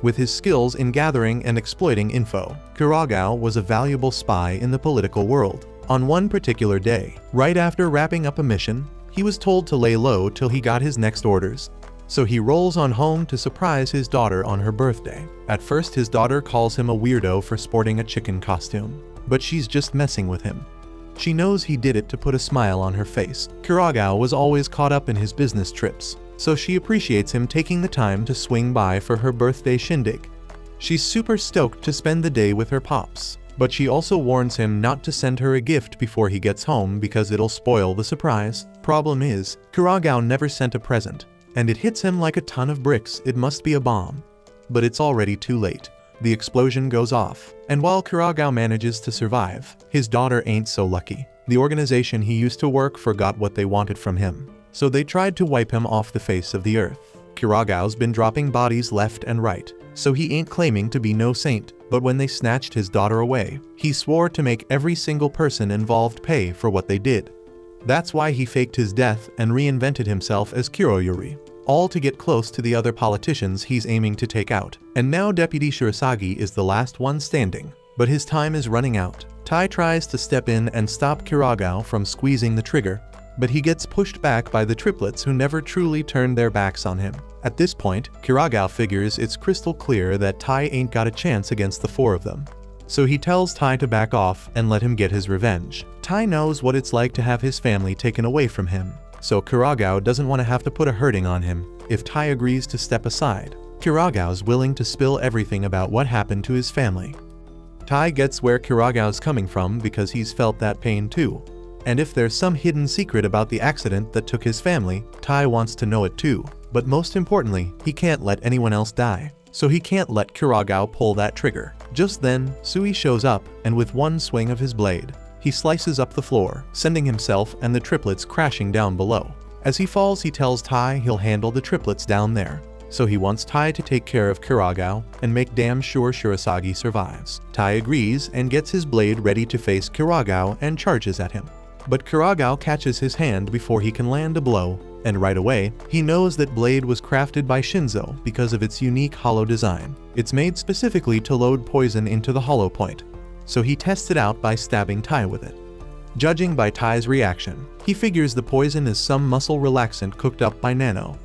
[SPEAKER 1] With his skills in gathering and exploiting info, Kuragao was a valuable spy in the political world. On one particular day, right after wrapping up a mission, he was told to lay low till he got his next orders. So he rolls on home to surprise his daughter on her birthday. At first his daughter calls him a weirdo for sporting a chicken costume, but she's just messing with him. She knows he did it to put a smile on her face. Kuragao was always caught up in his business trips, so she appreciates him taking the time to swing by for her birthday shindig. She's super stoked to spend the day with her pops, but she also warns him not to send her a gift before he gets home because it'll spoil the surprise. Problem is, Kuragao never sent a present, and it hits him like a ton of bricks. It must be a bomb. But it's already too late. The explosion goes off, and while Kuragao manages to survive, his daughter ain't so lucky. The organization he used to work for got what they wanted from him, so they tried to wipe him off the face of the earth. Kuragao's been dropping bodies left and right, so he ain't claiming to be no saint, but when they snatched his daughter away, he swore to make every single person involved pay for what they did. That's why he faked his death and reinvented himself as Kuroyuri, all to get close to the other politicians he's aiming to take out. And now Deputy Shirasagi is the last one standing, but his time is running out. Tai tries to step in and stop Kuragao from squeezing the trigger, but he gets pushed back by the triplets who never truly turned their backs on him. At this point, Kuragao figures it's crystal clear that Tai ain't got a chance against the four of them. So he tells Tai to back off and let him get his revenge. Tai knows what it's like to have his family taken away from him, so Kuragao doesn't want to have to put a hurting on him. If Tai agrees to step aside, Kuragao's willing to spill everything about what happened to his family. Tai gets where Kuragao's coming from because he's felt that pain too. And if there's some hidden secret about the accident that took his family, Tai wants to know it too. But most importantly, he can't let anyone else die, so he can't let Kuragao pull that trigger. Just then, Sui shows up, and with one swing of his blade, he slices up the floor, sending himself and the triplets crashing down below. As he falls, he tells Tai he'll handle the triplets down there, so he wants Tai to take care of Kuragao and make damn sure Shirasagi survives. Tai agrees and gets his blade ready to face Kuragao and charges at him. But Kuragao catches his hand before he can land a blow, and right away, he knows that blade was crafted by Shinzo because of its unique hollow design. It's made specifically to load poison into the hollow point, so he tests it out by stabbing Tai with it. Judging by Tai's reaction, he figures the poison is some muscle relaxant cooked up by Nano.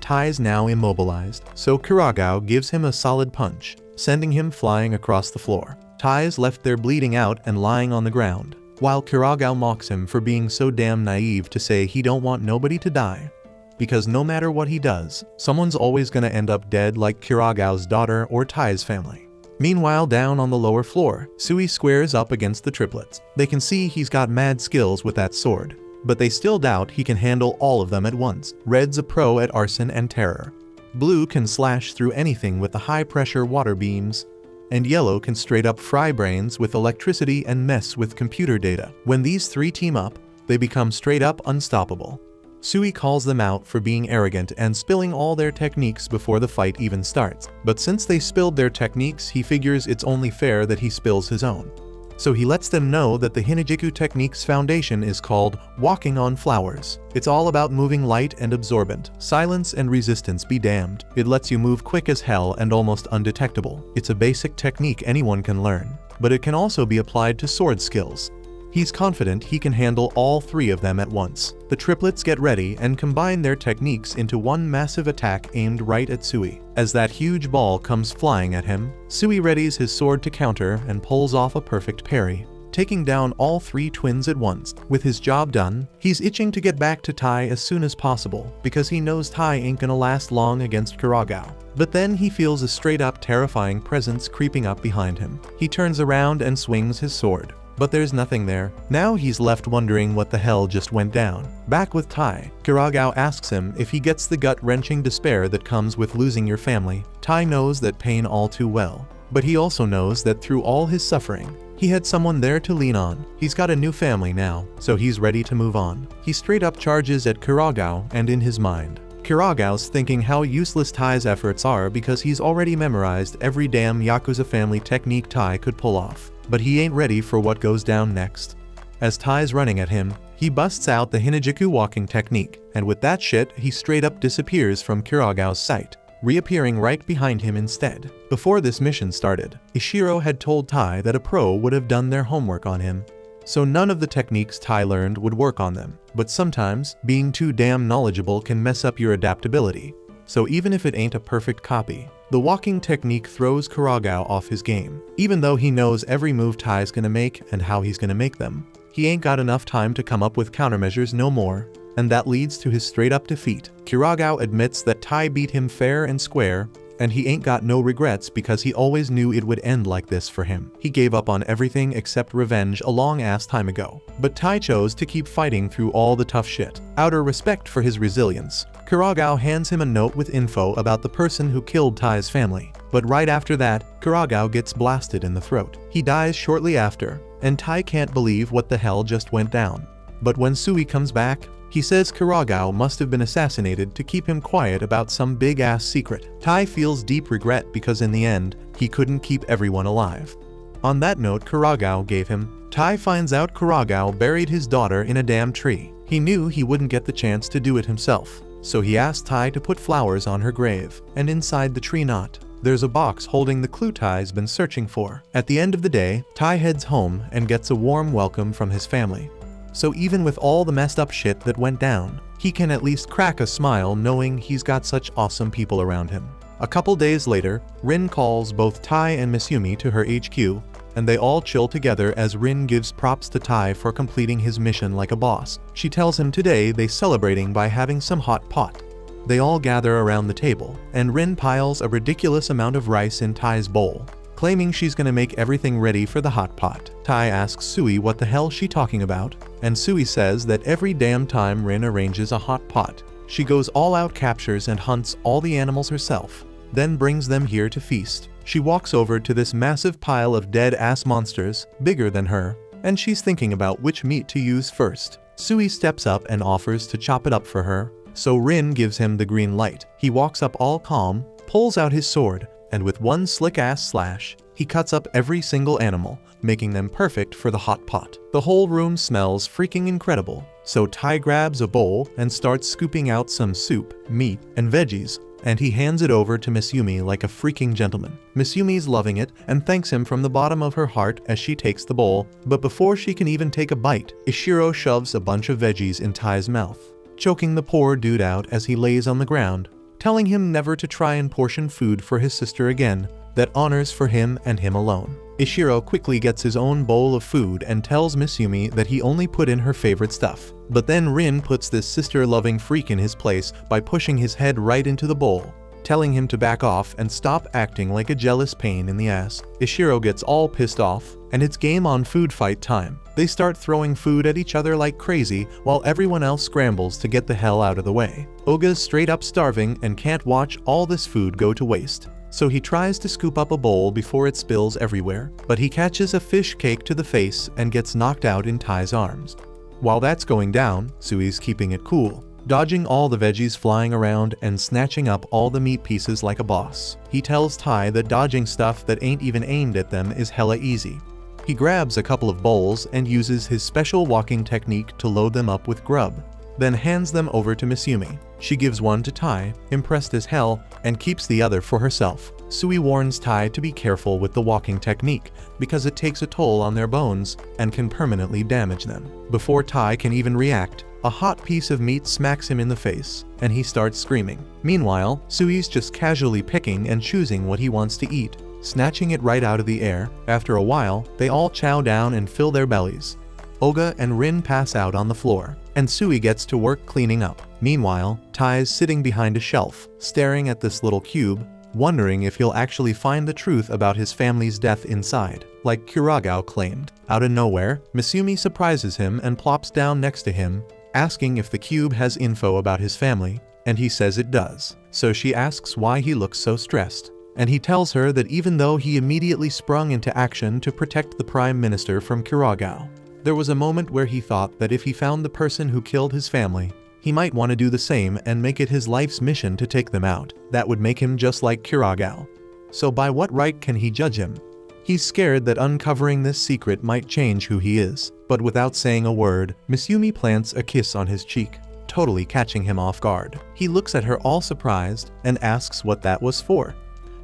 [SPEAKER 1] Tai's now immobilized, so Kuragao gives him a solid punch, sending him flying across the floor. Tai's left there bleeding out and lying on the ground, while Kuragao mocks him for being so damn naive to say he don't want nobody to die. Because no matter what he does, someone's always gonna end up dead, like Kuragao's daughter or Tai's family. Meanwhile, down on the lower floor, Sui squares up against the triplets. They can see he's got mad skills with that sword, but they still doubt he can handle all of them at once. Red's a pro at arson and terror. Blue can slash through anything with the high-pressure water beams, and yellow can straight up fry brains with electricity and mess with computer data. When these three team up, they become straight up unstoppable. Sui calls them out for being arrogant and spilling all their techniques before the fight even starts. But since they spilled their techniques, he figures it's only fair that he spills his own. so he lets them know that the Hinajiku technique's foundation is called walking on flowers. It's all about moving light and absorbent, silence and resistance be damned. It lets you move quick as hell and almost undetectable. It's a basic technique anyone can learn, but it can also be applied to sword skills. He's confident he can handle all three of them at once. The triplets get ready and combine their techniques into one massive attack aimed right at Sui. As that huge ball comes flying at him, Sui readies his sword to counter and pulls off a perfect parry, taking down all three twins at once. With his job done, he's itching to get back to Tai as soon as possible because he knows Tai ain't gonna last long against Kuragao. But then he feels a straight-up terrifying presence creeping up behind him. He turns around and swings his sword. But there's nothing there. Now he's left wondering what the hell just went down. Back with Tai, Kuragao asks him if he gets the gut-wrenching despair that comes with losing your family. Tai knows that pain all too well. But he also knows that through all his suffering, he had someone there to lean on. He's got a new family now, so he's ready to move on. He straight up charges at Kuragao, and in his mind, Kuragao's thinking how useless Tai's efforts are because he's already memorized every damn Yakuza family technique Tai could pull off. But he ain't ready for what goes down next. As Tai's running at him, he busts out the Hinajiku walking technique, and with that shit, he straight up disappears from Kuragao's sight, reappearing right behind him instead. Before this mission started, Ishiro had told Tai that a pro would have done their homework on him, so none of the techniques Tai learned would work on them. But sometimes, being too damn knowledgeable can mess up your adaptability. So even if it ain't a perfect copy, the walking technique throws Kuragao off his game. Even though he knows every move Tai's gonna make and how he's gonna make them, he ain't got enough time to come up with countermeasures no more, and that leads to his straight-up defeat. Kuragao admits that Tai beat him fair and square, and he ain't got no regrets because he always knew it would end like this for him. He gave up on everything except revenge a long-ass time ago. But Tai chose to keep fighting through all the tough shit. Out of respect for his resilience, Kuragao hands him a note with info about the person who killed Tai's family. But right after that, Kuragao gets blasted in the throat. He dies shortly after, and Tai can't believe what the hell just went down. But when Sui comes back, he says Kuragao must have been assassinated to keep him quiet about some big-ass secret. Tai feels deep regret because in the end, he couldn't keep everyone alive. On that note Kuragao gave him, Tai finds out Kuragao buried his daughter in a damn tree. He knew he wouldn't get the chance to do it himself, so he asked Tai to put flowers on her grave, and inside the tree knot, there's a box holding the clue Tai's been searching for. At the end of the day, Tai heads home and gets a warm welcome from his family. So even with all the messed up shit that went down, he can at least crack a smile knowing he's got such awesome people around him. A couple days later, Rin calls both Tai and Misumi to her HQ, and they all chill together as Rin gives props to Tai for completing his mission like a boss. She tells him today they celebrating by having some hot pot. They all gather around the table, and Rin piles a ridiculous amount of rice in Tai's bowl, claiming she's gonna make everything ready for the hot pot. Tai asks Sui what the hell she talking about, and Sui says that every damn time Rin arranges a hot pot, she goes all out, captures and hunts all the animals herself, then brings them here to feast. She walks over to this massive pile of dead-ass monsters, bigger than her, and she's thinking about which meat to use first. Sui steps up and offers to chop it up for her, so Rin gives him the green light. He walks up all calm, pulls out his sword, and with one slick-ass slash, he cuts up every single animal, making them perfect for the hot pot. The whole room smells freaking incredible, so Tai grabs a bowl and starts scooping out some soup, meat, and veggies, and he hands it over to Misumi like a freaking gentleman. Misumi's loving it and thanks him from the bottom of her heart as she takes the bowl, but before she can even take a bite, Ishiro shoves a bunch of veggies in Tai's mouth, choking the poor dude out as he lays on the ground, telling him never to try and portion food for his sister again, that honors for him and him alone. Ishiro quickly gets his own bowl of food and tells Misumi that he only put in her favorite stuff. But then Rin puts this sister-loving freak in his place by pushing his head right into the bowl, telling him to back off and stop acting like a jealous pain in the ass. Ishiro gets all pissed off, and it's game on food fight time. They start throwing food at each other like crazy while everyone else scrambles to get the hell out of the way. Oga's straight up starving and can't watch all this food go to waste, so he tries to scoop up a bowl before it spills everywhere, but he catches a fish cake to the face and gets knocked out in Tai's arms. While that's going down, Sui's keeping it cool, dodging all the veggies flying around and snatching up all the meat pieces like a boss. He tells Tai that dodging stuff that ain't even aimed at them is hella easy. He grabs a couple of bowls and uses his special walking technique to load them up with grub, then hands them over to Misumi. She gives one to Tai, impressed as hell, and keeps the other for herself. Sui warns Tai to be careful with the walking technique because it takes a toll on their bones and can permanently damage them. Before Tai can even react, a hot piece of meat smacks him in the face, and he starts screaming. Meanwhile, Sui's just casually picking and choosing what he wants to eat, snatching it right out of the air. After a while, they all chow down and fill their bellies. Oga and Rin pass out on the floor, and Sui gets to work cleaning up. Meanwhile, Tai is sitting behind a shelf, staring at this little cube, wondering if he'll actually find the truth about his family's death inside, like Kuragao claimed. Out of nowhere, Misumi surprises him and plops down next to him, asking if the cube has info about his family, and he says it does. So she asks why he looks so stressed, and he tells her that even though he immediately sprung into action to protect the Prime Minister from Kuragao, there was a moment where he thought that if he found the person who killed his family, he might want to do the same and make it his life's mission to take them out. That would make him just like Kuragao. So by what right can he judge him? He's scared that uncovering this secret might change who he is. But without saying a word, Misumi plants a kiss on his cheek, totally catching him off guard. He looks at her all surprised and asks what that was for.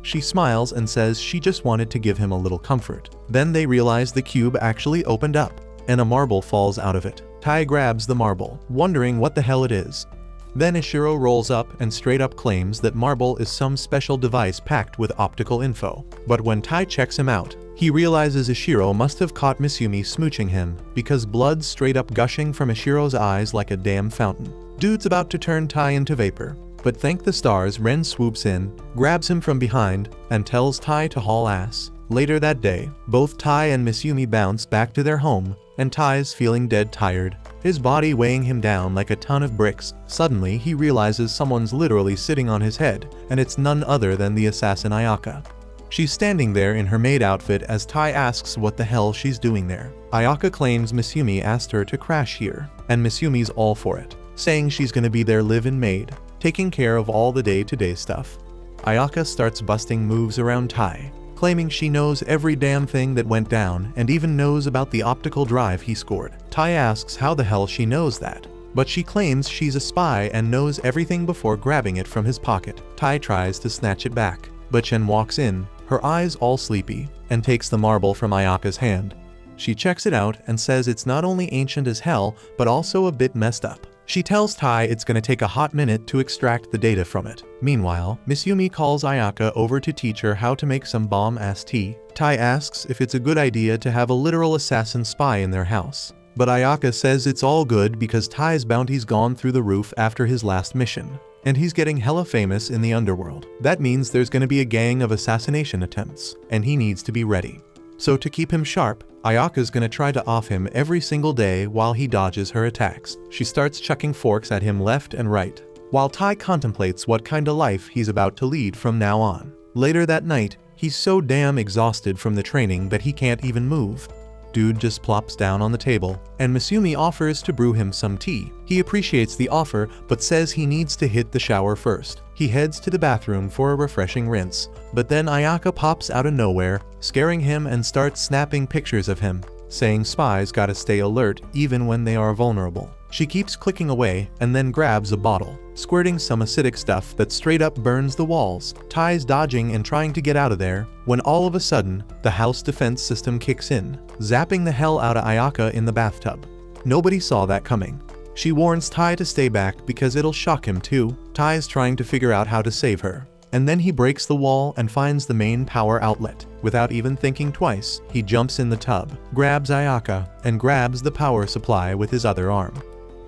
[SPEAKER 1] She smiles and says she just wanted to give him a little comfort. Then they realize the cube actually opened up, and a marble falls out of it. Tai grabs the marble, wondering what the hell it is. Then Ishiro rolls up and straight up claims that marble is some special device packed with optical info. But when Tai checks him out, he realizes Ishiro must have caught Misumi smooching him, because blood's straight up gushing from Ishiro's eyes like a damn fountain. Dude's about to turn Tai into vapor, but thank the stars Ren swoops in, grabs him from behind, and tells Tai to haul ass. Later that day, both Tai and Misumi bounce back to their home, and Tai's feeling dead tired, his body weighing him down like a ton of bricks. Suddenly, he realizes someone's literally sitting on his head, and it's none other than the assassin Ayaka. She's standing there in her maid outfit as Tai asks what the hell she's doing there. Ayaka claims Misumi asked her to crash here, and Misumi's all for it, saying she's gonna be their live-in maid, taking care of all the day-to-day stuff. Ayaka starts busting moves around Tai, claiming she knows every damn thing that went down and even knows about the optical drive he scored. Tai asks how the hell she knows that, but she claims she's a spy and knows everything before grabbing it from his pocket. Tai tries to snatch it back, but Chen walks in, her eyes all sleepy, and takes the marble from Ayaka's hand. She checks it out and says it's not only ancient as hell, but also a bit messed up. She tells Tai it's gonna take a hot minute to extract the data from it. Meanwhile, Misumi calls Ayaka over to teach her how to make some bomb-ass tea. Tai asks if it's a good idea to have a literal assassin spy in their house, but Ayaka says it's all good because Tai's bounty's gone through the roof after his last mission, and he's getting hella famous in the underworld. That means there's gonna be a gang of assassination attempts, and he needs to be ready. So to keep him sharp, Ayaka's gonna try to off him every single day while he dodges her attacks. She starts chucking forks at him left and right, while Tai contemplates what kind of life he's about to lead from now on. Later that night, he's so damn exhausted from the training that he can't even move. Dude just plops down on the table, and Misumi offers to brew him some tea. He appreciates the offer, but says he needs to hit the shower first. He heads to the bathroom for a refreshing rinse, but then Ayaka pops out of nowhere, scaring him and starts snapping pictures of him, saying spies gotta stay alert even when they are vulnerable. She keeps clicking away and then grabs a bottle, squirting some acidic stuff that straight up burns the walls. Tai's dodging and trying to get out of there, when all of a sudden, the house defense system kicks in, zapping the hell out of Ayaka in the bathtub. Nobody saw that coming. She warns Tai to stay back because it'll shock him too. Tai's trying to figure out how to save her, and then he breaks the wall and finds the main power outlet. Without even thinking twice, he jumps in the tub, grabs Ayaka, and grabs the power supply with his other arm.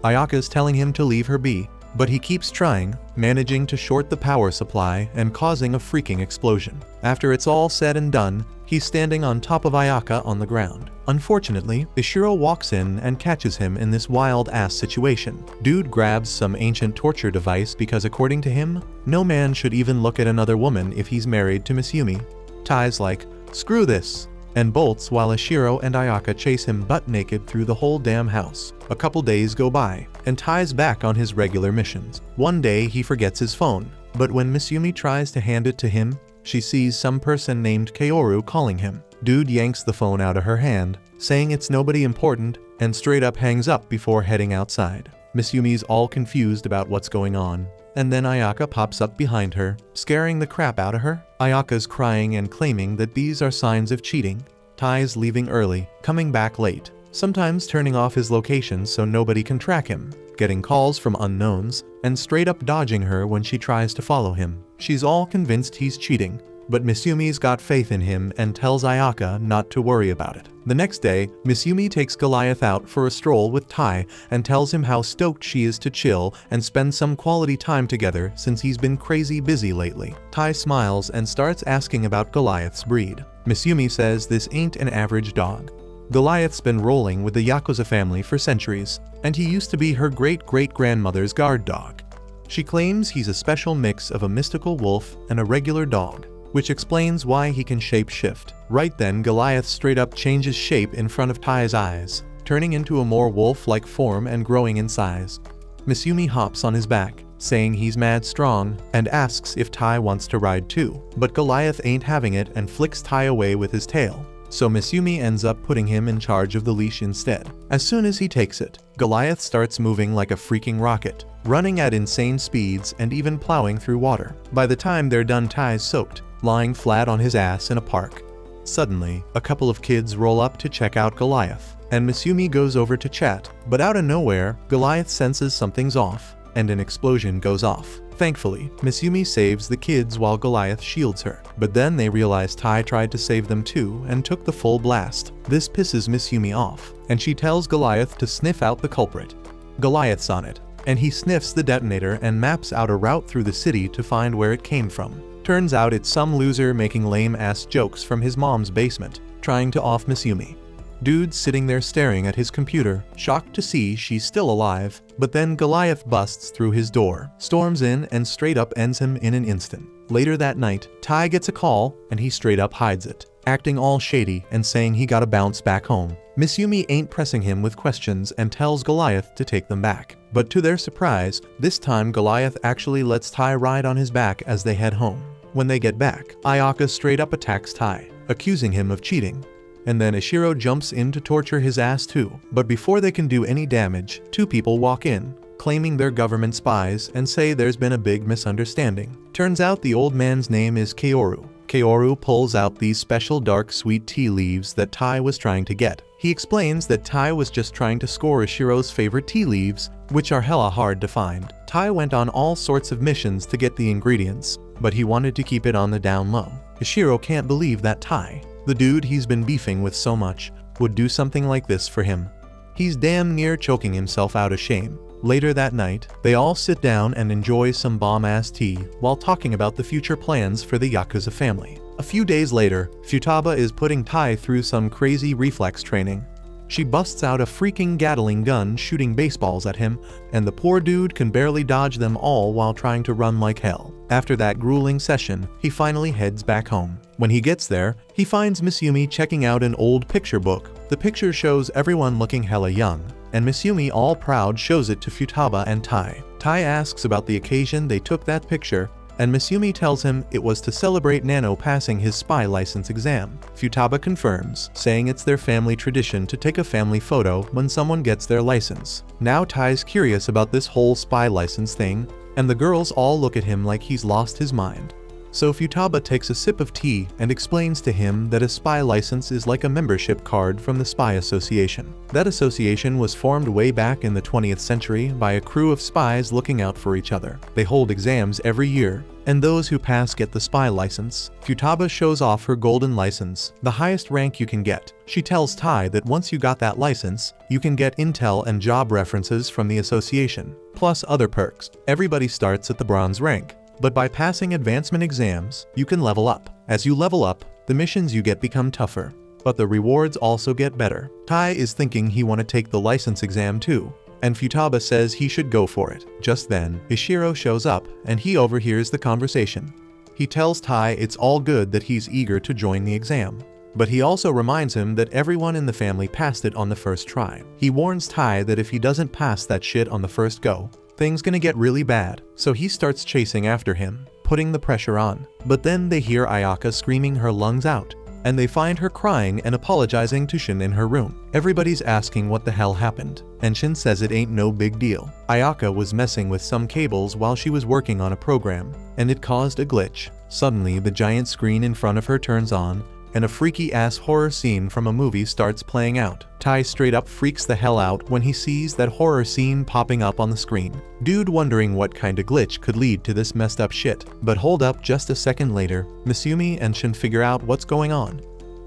[SPEAKER 1] Ayaka's telling him to leave her be, but he keeps trying, managing to short the power supply and causing a freaking explosion. After it's all said and done, he's standing on top of Ayaka on the ground. Unfortunately, Ishiro walks in and catches him in this wild-ass situation. Dude grabs some ancient torture device because according to him, no man should even look at another woman if he's married to Misumi. Tai's like, screw this, and bolts while Ishiro and Ayaka chase him butt naked through the whole damn house. A couple days go by, and Tai's back on his regular missions. One day he forgets his phone, but when Misumi tries to hand it to him, she sees some person named Kaoru calling him. Dude yanks the phone out of her hand, saying it's nobody important, and straight up hangs up before heading outside. Miss Yumi's all confused about what's going on. And then Ayaka pops up behind her, scaring the crap out of her. Ayaka's crying and claiming that these are signs of cheating. Tai's leaving early, coming back late, sometimes turning off his location so nobody can track him, getting calls from unknowns, and straight up dodging her when she tries to follow him. She's all convinced he's cheating, but Miss Yumi's got faith in him and tells Ayaka not to worry about it. The next day, Miss Yumi takes Goliath out for a stroll with Tai and tells him how stoked she is to chill and spend some quality time together since he's been crazy busy lately. Tai smiles and starts asking about Goliath's breed. Miss Yumi says this ain't an average dog. Goliath's been rolling with the Yakuza family for centuries, and he used to be her great-great-grandmother's guard dog. She claims he's a special mix of a mystical wolf and a regular dog, which explains why he can shape-shift. Right then, Goliath straight up changes shape in front of Tai's eyes, turning into a more wolf-like form and growing in size. Miss Yumi hops on his back, saying he's mad strong, and asks if Tai wants to ride too. But Goliath ain't having it and flicks Tai away with his tail. So Miss Yumi ends up putting him in charge of the leash instead. As soon as he takes it, Goliath starts moving like a freaking rocket, running at insane speeds and even plowing through water. By the time they're done, Tai's soaked, lying flat on his ass in a park. Suddenly, a couple of kids roll up to check out Goliath, and Miss Yumi goes over to chat, but out of nowhere, Goliath senses something's off, and an explosion goes off. Thankfully, Miss Yumi saves the kids while Goliath shields her, but then they realize Tai tried to save them too and took the full blast. This pisses Miss Yumi off, and she tells Goliath to sniff out the culprit. Goliath's on it, and he sniffs the detonator and maps out a route through the city to find where it came from. Turns out it's some loser making lame-ass jokes from his mom's basement, trying to off Miss Yumi. Dude's sitting there staring at his computer, shocked to see she's still alive, but then Goliath busts through his door, storms in, and straight up ends him in an instant. Later that night, Tai gets a call, and he straight up hides it, acting all shady and saying he gotta bounce back home. Miss Yumi ain't pressing him with questions and tells Goliath to take them back. But to their surprise, this time Goliath actually lets Tai ride on his back as they head home. When they get back, Ayaka straight up attacks Tai, accusing him of cheating. And then Ishiro jumps in to torture his ass too. But before they can do any damage, two people walk in, claiming they're government spies and say there's been a big misunderstanding. Turns out the old man's name is Kaoru. Kaoru pulls out these special dark sweet tea leaves that Tai was trying to get. He explains that Tai was just trying to score Ishiro's favorite tea leaves, which are hella hard to find. Tai went on all sorts of missions to get the ingredients, but he wanted to keep it on the down low. Ishiro can't believe that Tai, the dude he's been beefing with so much, would do something like this for him. He's damn near choking himself out of shame. Later that night, they all sit down and enjoy some bomb-ass tea while talking about the future plans for the Yakuza family. A few days later, Futaba is putting Tai through some crazy reflex training. She busts out a freaking Gatling gun shooting baseballs at him, and the poor dude can barely dodge them all while trying to run like hell. After that grueling session, he finally heads back home. When he gets there, he finds Miss Yumi checking out an old picture book. The picture shows everyone looking hella young, and Miss Yumi all proud shows it to Futaba and Tai. Tai asks about the occasion they took that picture, and Miss Yumi tells him it was to celebrate Nano passing his spy license exam. Futaba confirms, saying it's their family tradition to take a family photo when someone gets their license. Now Tai's curious about this whole spy license thing, and the girls all look at him like he's lost his mind. So Futaba takes a sip of tea and explains to him that a spy license is like a membership card from the Spy Association. That association was formed way back in the 20th century by a crew of spies looking out for each other. They hold exams every year, and those who pass get the spy license. Futaba shows off her golden license, the highest rank you can get. She tells Tai that once you got that license, you can get intel and job references from the association, plus other perks. Everybody starts at the bronze rank, but by passing advancement exams, you can level up. As you level up, the missions you get become tougher, but the rewards also get better. Tai is thinking he want to take the license exam too, and Futaba says he should go for it. Just then, Ishiro shows up, and he overhears the conversation. He tells Tai it's all good that he's eager to join the exam, but he also reminds him that everyone in the family passed it on the first try. He warns Tai that if he doesn't pass that shit on the first go, things gonna get really bad, so he starts chasing after him, putting the pressure on. But then they hear Ayaka screaming her lungs out, and they find her crying and apologizing to Shin in her room. Everybody's asking what the hell happened, and Shin says it ain't no big deal. Ayaka was messing with some cables while she was working on a program, and it caused a glitch. Suddenly, the giant screen in front of her turns on, and a freaky-ass horror scene from a movie starts playing out. Tai straight up freaks the hell out when he sees that horror scene popping up on the screen. Dude wondering what kind of glitch could lead to this messed up shit. But hold up, just a second later, Misumi and Shin figure out what's going on.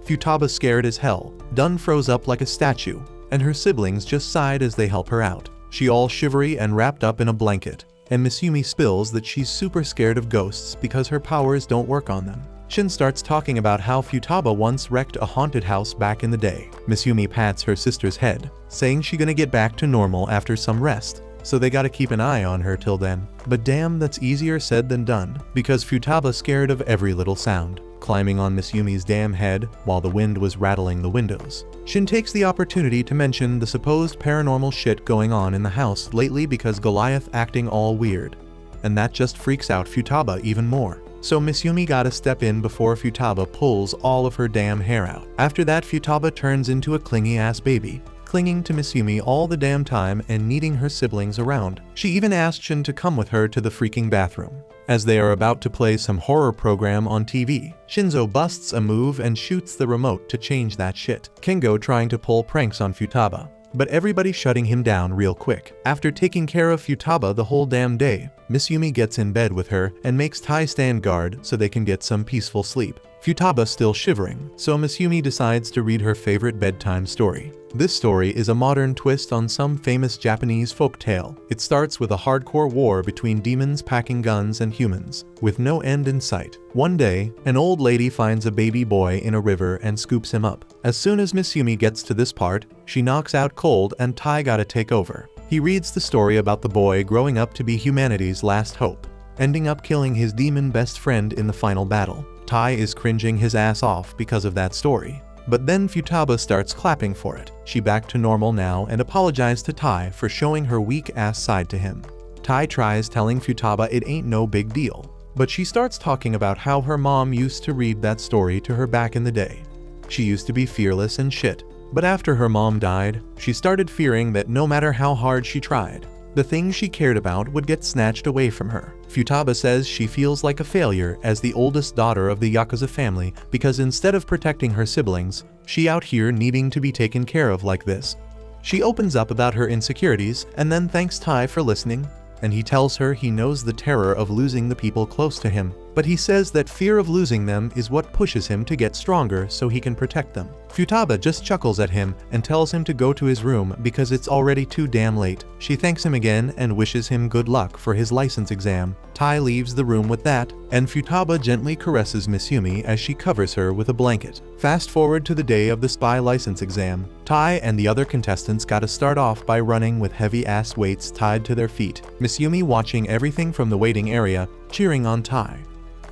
[SPEAKER 1] Futaba, scared as hell, done froze up like a statue, and her siblings just sighed as they help her out. She all shivery and wrapped up in a blanket, and Misumi spills that she's super scared of ghosts because her powers don't work on them. Shin starts talking about how Futaba once wrecked a haunted house back in the day. Misumi pats her sister's head, saying she gonna get back to normal after some rest, so they gotta keep an eye on her till then. But damn, that's easier said than done, because Futaba scared of every little sound, climbing on Misumi's damn head while the wind was rattling the windows. Shin takes the opportunity to mention the supposed paranormal shit going on in the house lately because Goliath acting all weird, and that just freaks out Futaba even more. So Misumi gotta step in before Futaba pulls all of her damn hair out. After that, Futaba turns into a clingy-ass baby, clinging to Misumi all the damn time and needing her siblings around. She even asked Shin to come with her to the freaking bathroom. As they are about to play some horror program on TV, Shinzo busts a move and shoots the remote to change that shit. Kengo trying to pull pranks on Futaba, but everybody shutting him down real quick. After taking care of Futaba the whole damn day, Misumi gets in bed with her and makes Tai stand guard so they can get some peaceful sleep. Futaba still shivering, so Misumi decides to read her favorite bedtime story. This story is a modern twist on some famous Japanese folk tale. It starts with a hardcore war between demons packing guns and humans, with no end in sight. One day, an old lady finds a baby boy in a river and scoops him up. As soon as Misumi gets to this part, she knocks out cold and Tai gotta take over. He reads the story about the boy growing up to be humanity's last hope, ending up killing his demon best friend in the final battle. Tai is cringing his ass off because of that story. But then Futaba starts clapping for it. She back to normal now and apologized to Tai for showing her weak ass side to him. Tai tries telling Futaba it ain't no big deal, but she starts talking about how her mom used to read that story to her back in the day. She used to be fearless and shit, but after her mom died, she started fearing that no matter how hard she tried, the things she cared about would get snatched away from her. Futaba says she feels like a failure as the oldest daughter of the Yakuza family because instead of protecting her siblings, she out here needing to be taken care of like this. She opens up about her insecurities and then thanks Tai for listening, and he tells her he knows the terror of losing the people close to him, but he says that fear of losing them is what pushes him to get stronger so he can protect them. Futaba just chuckles at him and tells him to go to his room because it's already too damn late. She thanks him again and wishes him good luck for his license exam. Tai leaves the room with that, and Futaba gently caresses Misumi as she covers her with a blanket. Fast forward to the day of the spy license exam. Tai and the other contestants gotta start off by running with heavy-ass weights tied to their feet. Misumi watching everything from the waiting area, cheering on Tai.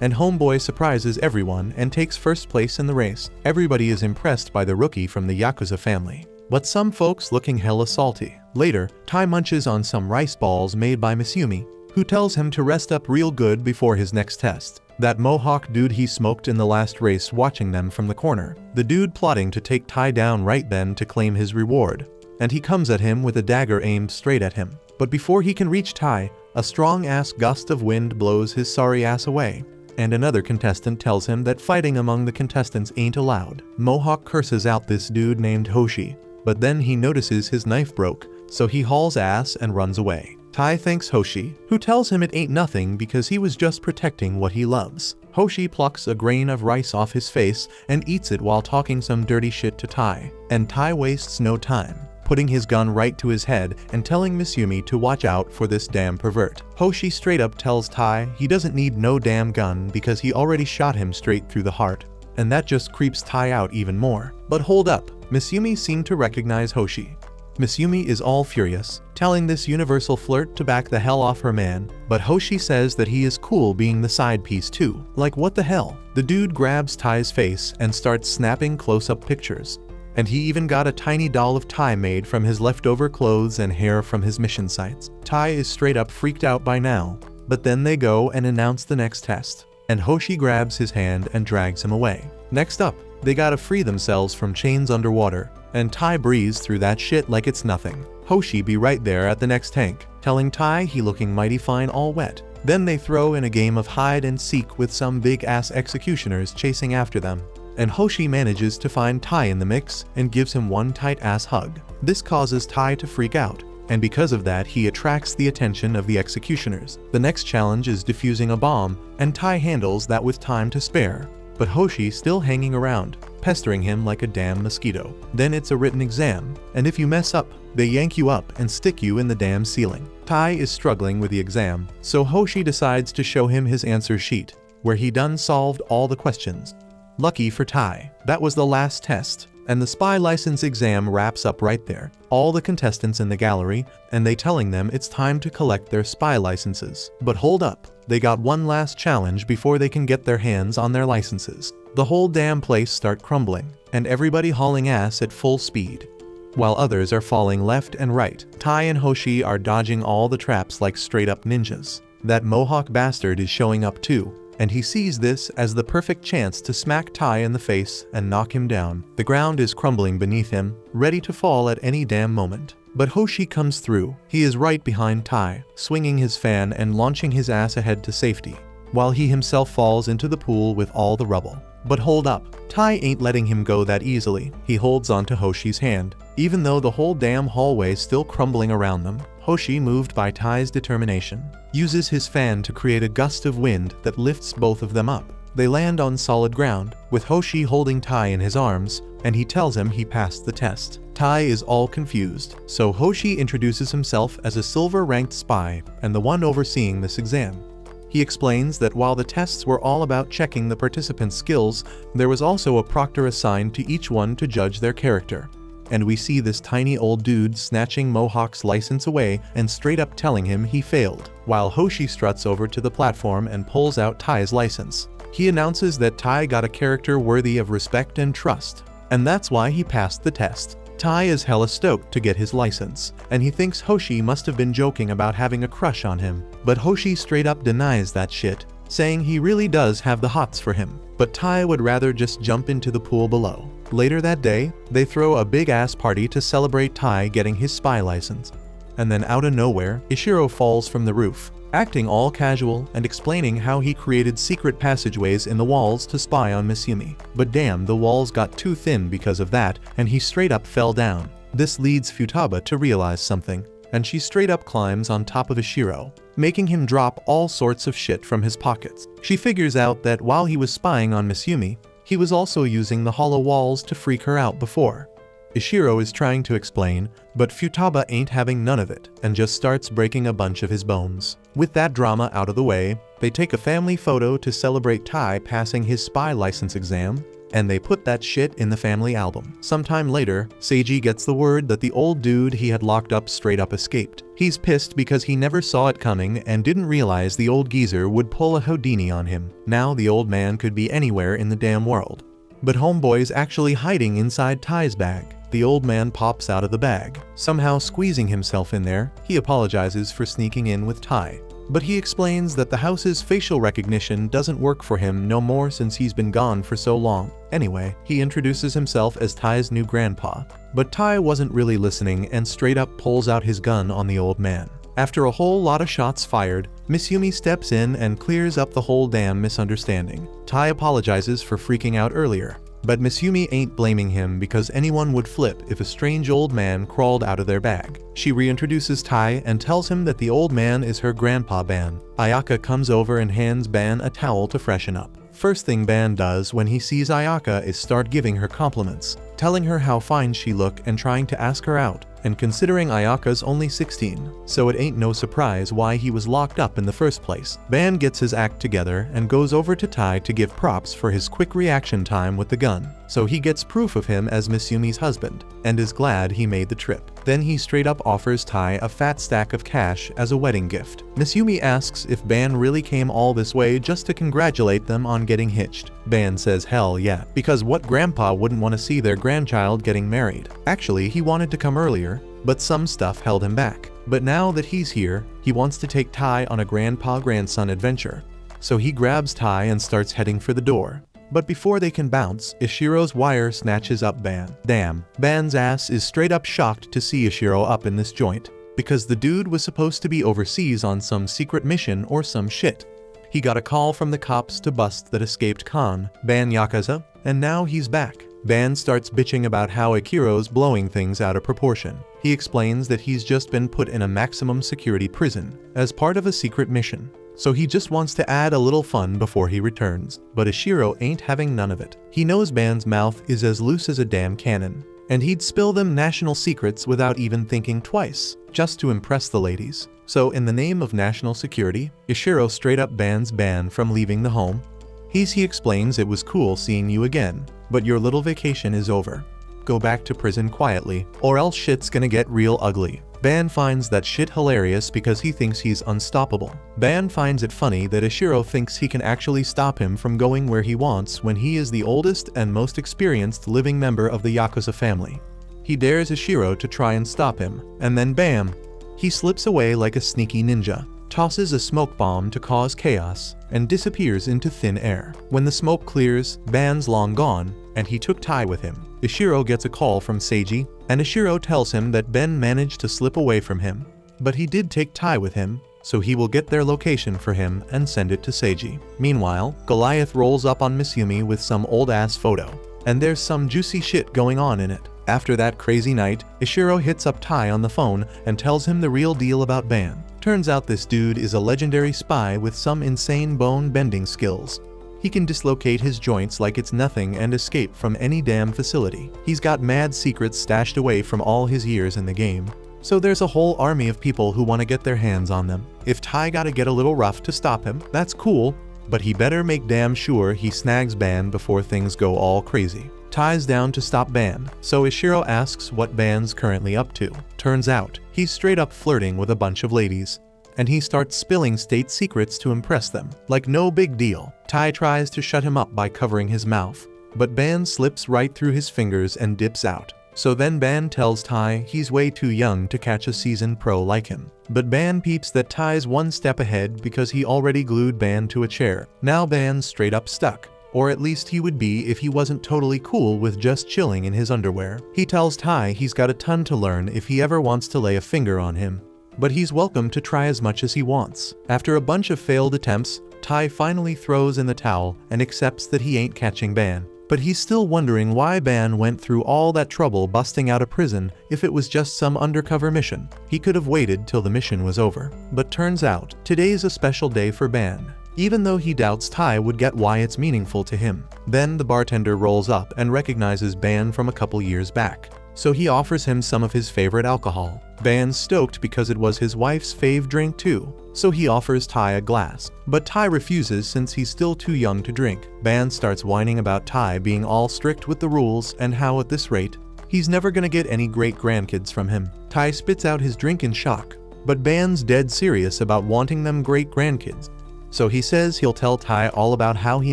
[SPEAKER 1] And Homeboy surprises everyone and takes first place in the race. Everybody is impressed by the rookie from the Yakuza family, but some folks looking hella salty. Later, Tai munches on some rice balls made by Misumi, who tells him to rest up real good before his next test. That Mohawk dude he smoked in the last race watching them from the corner. The dude plotting to take Tai down right then to claim his reward, and he comes at him with a dagger aimed straight at him. But before he can reach Tai, a strong-ass gust of wind blows his sorry ass away, and another contestant tells him that fighting among the contestants ain't allowed. Mohawk curses out this dude named Hoshi, but then he notices his knife broke, so he hauls ass and runs away. Tai thanks Hoshi, who tells him it ain't nothing because he was just protecting what he loves. Hoshi plucks a grain of rice off his face and eats it while talking some dirty shit to Tai, and Tai wastes no time, putting his gun right to his head and telling Misumi to watch out for this damn pervert. Hoshi straight up tells Tai he doesn't need no damn gun because he already shot him straight through the heart, and that just creeps Tai out even more. But hold up, Misumi seemed to recognize Hoshi. Misumi is all furious, telling this universal flirt to back the hell off her man, but Hoshi says that he is cool being the side piece too. Like what the hell? The dude grabs Tai's face and starts snapping close-up pictures. And he even got a tiny doll of Tai made from his leftover clothes and hair from his mission sites. Tai is straight up freaked out by now, but then they go and announce the next test, and Hoshi grabs his hand and drags him away. Next up, They gotta free themselves from chains underwater, and Tai breezes through that shit like it's nothing. Hoshi be right there at the next tank, telling Tai he looking mighty fine all wet. Then they throw in a game of hide and seek with some big ass executioners chasing after them. And Hoshi manages to find Tai in the mix and gives him one tight ass hug. This causes Tai to freak out, and because of that he attracts the attention of the executioners. The next challenge is defusing a bomb, and Tai handles that with time to spare. But Hoshi still hanging around, pestering him like a damn mosquito. Then it's a written exam, and if you mess up, they yank you up and stick you in the damn ceiling. Tai is struggling with the exam, so Hoshi decides to show him his answer sheet, where he done solved all the questions. Lucky for Tai, that was the last test, and the spy license exam wraps up right there. All the contestants in the gallery, and they telling them it's time to collect their spy licenses. But hold up, they got one last challenge before they can get their hands on their licenses. The whole damn place start crumbling, and everybody hauling ass at full speed, while others are falling left and right. Tai and Hoshi are dodging all the traps like straight up ninjas. That Mohawk bastard is showing up too, and he sees this as the perfect chance to smack Tai in the face and knock him down. The ground is crumbling beneath him, ready to fall at any damn moment. But Hoshi comes through. He is right behind Tai, swinging his fan and launching his ass ahead to safety, while he himself falls into the pool with all the rubble. But hold up, Tai ain't letting him go that easily. He holds onto Hoshi's hand. Even though the whole damn hallway's still crumbling around them, Hoshi, moved by Tai's determination, uses his fan to create a gust of wind that lifts both of them up. They land on solid ground, with Hoshi holding Tai in his arms, and he tells him he passed the test. Tai is all confused, so Hoshi introduces himself as a silver-ranked spy and the one overseeing this exam. He explains that while the tests were all about checking the participants' skills, there was also a proctor assigned to each one to judge their character. And we see this tiny old dude snatching Mohawk's license away and straight up telling him he failed, while Hoshi struts over to the platform and pulls out Tai's license. He announces that Tai got a character worthy of respect and trust, and that's why he passed the test. Tai is hella stoked to get his license, and he thinks Hoshi must have been joking about having a crush on him. But Hoshi straight up denies that shit, saying he really does have the hots for him, but Tai would rather just jump into the pool below. Later that day, they throw a big ass party to celebrate Tai getting his spy license. And then out of nowhere, Ishiro falls from the roof, acting all casual and explaining how he created secret passageways in the walls to spy on Misumi. But damn, the walls got too thin because of that, and he straight up fell down. This leads Futaba to realize something, and she straight up climbs on top of Ishiro, making him drop all sorts of shit from his pockets. She figures out that while he was spying on Misumi, he was also using the hollow walls to freak her out before. Ishiro is trying to explain, but Futaba ain't having none of it, and just starts breaking a bunch of his bones. With that drama out of the way, they take a family photo to celebrate Tai passing his spy license exam, and they put that shit in the family album. Sometime later, Seiji gets the word that the old dude he had locked up straight up escaped. He's pissed because he never saw it coming and didn't realize the old geezer would pull a Houdini on him. Now the old man could be anywhere in the damn world. But homeboy's actually hiding inside Tai's bag. The old man pops out of the bag, somehow squeezing himself in there. He apologizes for sneaking in with Tai, but he explains that the house's facial recognition doesn't work for him no more since he's been gone for so long. Anyway, he introduces himself as Tai's new grandpa, but Tai wasn't really listening and straight up pulls out his gun on the old man. After a whole lot of shots fired, Misumi steps in and clears up the whole damn misunderstanding. Tai apologizes for freaking out earlier, but Misumi ain't blaming him because anyone would flip if a strange old man crawled out of their bag. She reintroduces Tai and tells him that the old man is her grandpa Ban. Ayaka comes over and hands Ban a towel to freshen up. First thing Ban does when he sees Ayaka is start giving her compliments, telling her how fine she look and trying to ask her out. And considering Ayaka's only 16, so it ain't no surprise why he was locked up in the first place. Ban gets his act together and goes over to Tai to give props for his quick reaction time with the gun, so he gets proof of him as Misumi's husband, and is glad he made the trip. Then he straight up offers Tai a fat stack of cash as a wedding gift. Misumi asks if Ban really came all this way just to congratulate them on getting hitched. Ban says hell yeah, because what grandpa wouldn't want to see their grandchild getting married? Actually, he wanted to come earlier, but some stuff held him back. But now that he's here, he wants to take Tai on a grandpa-grandson adventure. So he grabs Tai and starts heading for the door. But before they can bounce, Ishiro's wire snatches up Ban. Damn, Ban's ass is straight up shocked to see Ishiro up in this joint, because the dude was supposed to be overseas on some secret mission or some shit. He got a call from the cops to bust that escaped Ban Yakuza, and now he's back. Ban starts bitching about how Ichiro's blowing things out of proportion. He explains that he's just been put in a maximum security prison as part of a secret mission, so he just wants to add a little fun before he returns. But Ishiro ain't having none of it. He knows Ban's mouth is as loose as a damn cannon, and he'd spill them national secrets without even thinking twice, just to impress the ladies. So in the name of national security, Ishiro straight up bans Ban from leaving the home. He explains it was cool seeing you again, but your little vacation is over. Go back to prison quietly, or else shit's gonna get real ugly. Ban finds that shit hilarious because he thinks he's unstoppable. Ban finds it funny that Ishiro thinks he can actually stop him from going where he wants when he is the oldest and most experienced living member of the Yakuza family. He dares Ishiro to try and stop him, and then bam! He slips away like a sneaky ninja, tosses a smoke bomb to cause chaos, and disappears into thin air. When the smoke clears, Ban's long gone, and he took Tai with him. Ishiro gets a call from Seiji, and Ishiro tells him that Ben managed to slip away from him. But he did take Tai with him, so he will get their location for him and send it to Seiji. Meanwhile, Goliath rolls up on Misumi with some old-ass photo, and there's some juicy shit going on in it. After that crazy night, Ishiro hits up Tai on the phone and tells him the real deal about Ban. Turns out this dude is a legendary spy with some insane bone-bending skills. He can dislocate his joints like it's nothing and escape from any damn facility. He's got mad secrets stashed away from all his years in the game, so there's a whole army of people who want to get their hands on them. If Tai gotta get a little rough to stop him, that's cool, but he better make damn sure he snags Ban before things go all crazy. Tai's down to stop Ban, so Ishiro asks what Ban's currently up to. Turns out, he's straight up flirting with a bunch of ladies, and he starts spilling state secrets to impress them. Like no big deal. Tai tries to shut him up by covering his mouth, but Ban slips right through his fingers and dips out. So then Ban tells Tai he's way too young to catch a seasoned pro like him. But Ban peeps that Tai's one step ahead because he already glued Ban to a chair. Now Ban's straight up stuck. Or at least he would be if he wasn't totally cool with just chilling in his underwear. He tells Tai he's got a ton to learn if he ever wants to lay a finger on him, but he's welcome to try as much as he wants. After a bunch of failed attempts, Tai finally throws in the towel and accepts that he ain't catching Ban. But he's still wondering why Ban went through all that trouble busting out of prison if it was just some undercover mission. He could have waited till the mission was over. But turns out, today's a special day for Ban, even though he doubts Tai would get why it's meaningful to him. Then the bartender rolls up and recognizes Ban from a couple years back, so he offers him some of his favorite alcohol. Ban's stoked because it was his wife's fave drink too, so he offers Tai a glass. But Tai refuses since he's still too young to drink. Ban starts whining about Tai being all strict with the rules and how at this rate, he's never gonna get any great grandkids from him. Tai spits out his drink in shock, but Ban's dead serious about wanting them great grandkids. So he says he'll tell Tai all about how he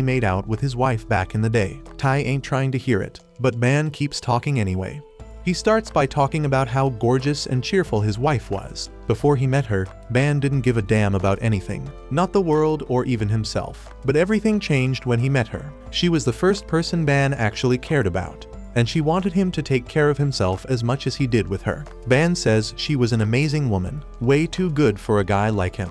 [SPEAKER 1] made out with his wife back in the day. Tai ain't trying to hear it, but Ban keeps talking anyway. He starts by talking about how gorgeous and cheerful his wife was. Before he met her, Ban didn't give a damn about anything, not the world or even himself. But everything changed when he met her. She was the first person Ban actually cared about, and she wanted him to take care of himself as much as he did with her. Ban says she was an amazing woman, way too good for a guy like him.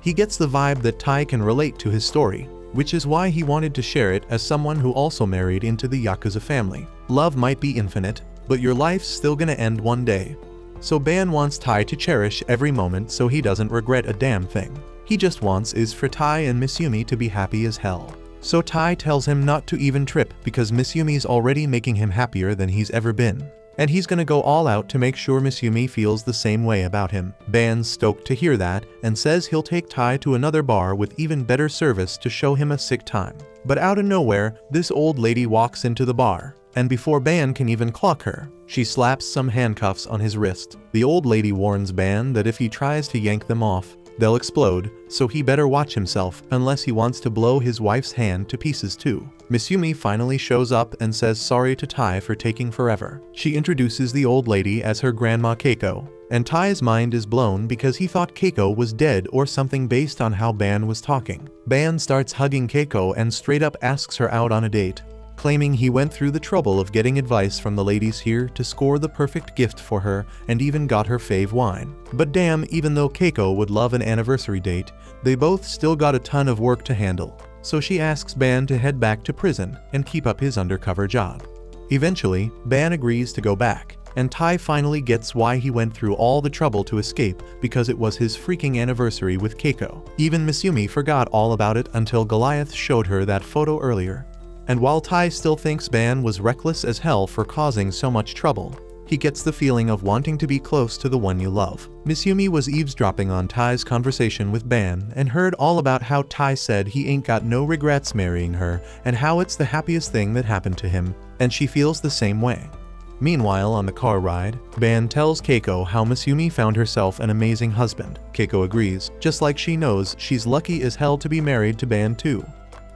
[SPEAKER 1] He gets the vibe that Tai can relate to his story, which is why he wanted to share it as someone who also married into the Yakuza family. Love might be infinite, but your life's still gonna end one day. So Ban wants Tai to cherish every moment so he doesn't regret a damn thing. He just wants is for Tai and Misumi to be happy as hell. So Tai tells him not to even trip because Misumi's already making him happier than he's ever been. And he's gonna go all out to make sure Misumi feels the same way about him. Ban's stoked to hear that and says he'll take Tai to another bar with even better service to show him a sick time. But out of nowhere, this old lady walks into the bar, and before Ban can even clock her, she slaps some handcuffs on his wrist. The old lady warns Ban that if he tries to yank them off, they'll explode, so he better watch himself unless he wants to blow his wife's hand to pieces too. Misumi finally shows up and says sorry to Tai for taking forever. She introduces the old lady as her grandma Keiko, and Tai's mind is blown because he thought Keiko was dead or something based on how Ban was talking. Ban starts hugging Keiko and straight up asks her out on a date, claiming he went through the trouble of getting advice from the ladies here to score the perfect gift for her and even got her fave wine. But damn, even though Keiko would love an anniversary date, they both still got a ton of work to handle. So she asks Ban to head back to prison and keep up his undercover job. Eventually, Ban agrees to go back, and Tai finally gets why he went through all the trouble to escape, because it was his freaking anniversary with Keiko. Even Misumi forgot all about it until Goliath showed her that photo earlier. And while Tai still thinks Ban was reckless as hell for causing so much trouble, he gets the feeling of wanting to be close to the one you love. Misumi was eavesdropping on Tai's conversation with Ban and heard all about how Tai said he ain't got no regrets marrying her and how it's the happiest thing that happened to him, and she feels the same way. Meanwhile, on the car ride, Ban tells Keiko how Misumi found herself an amazing husband. Keiko agrees, just like she knows she's lucky as hell to be married to Ban too.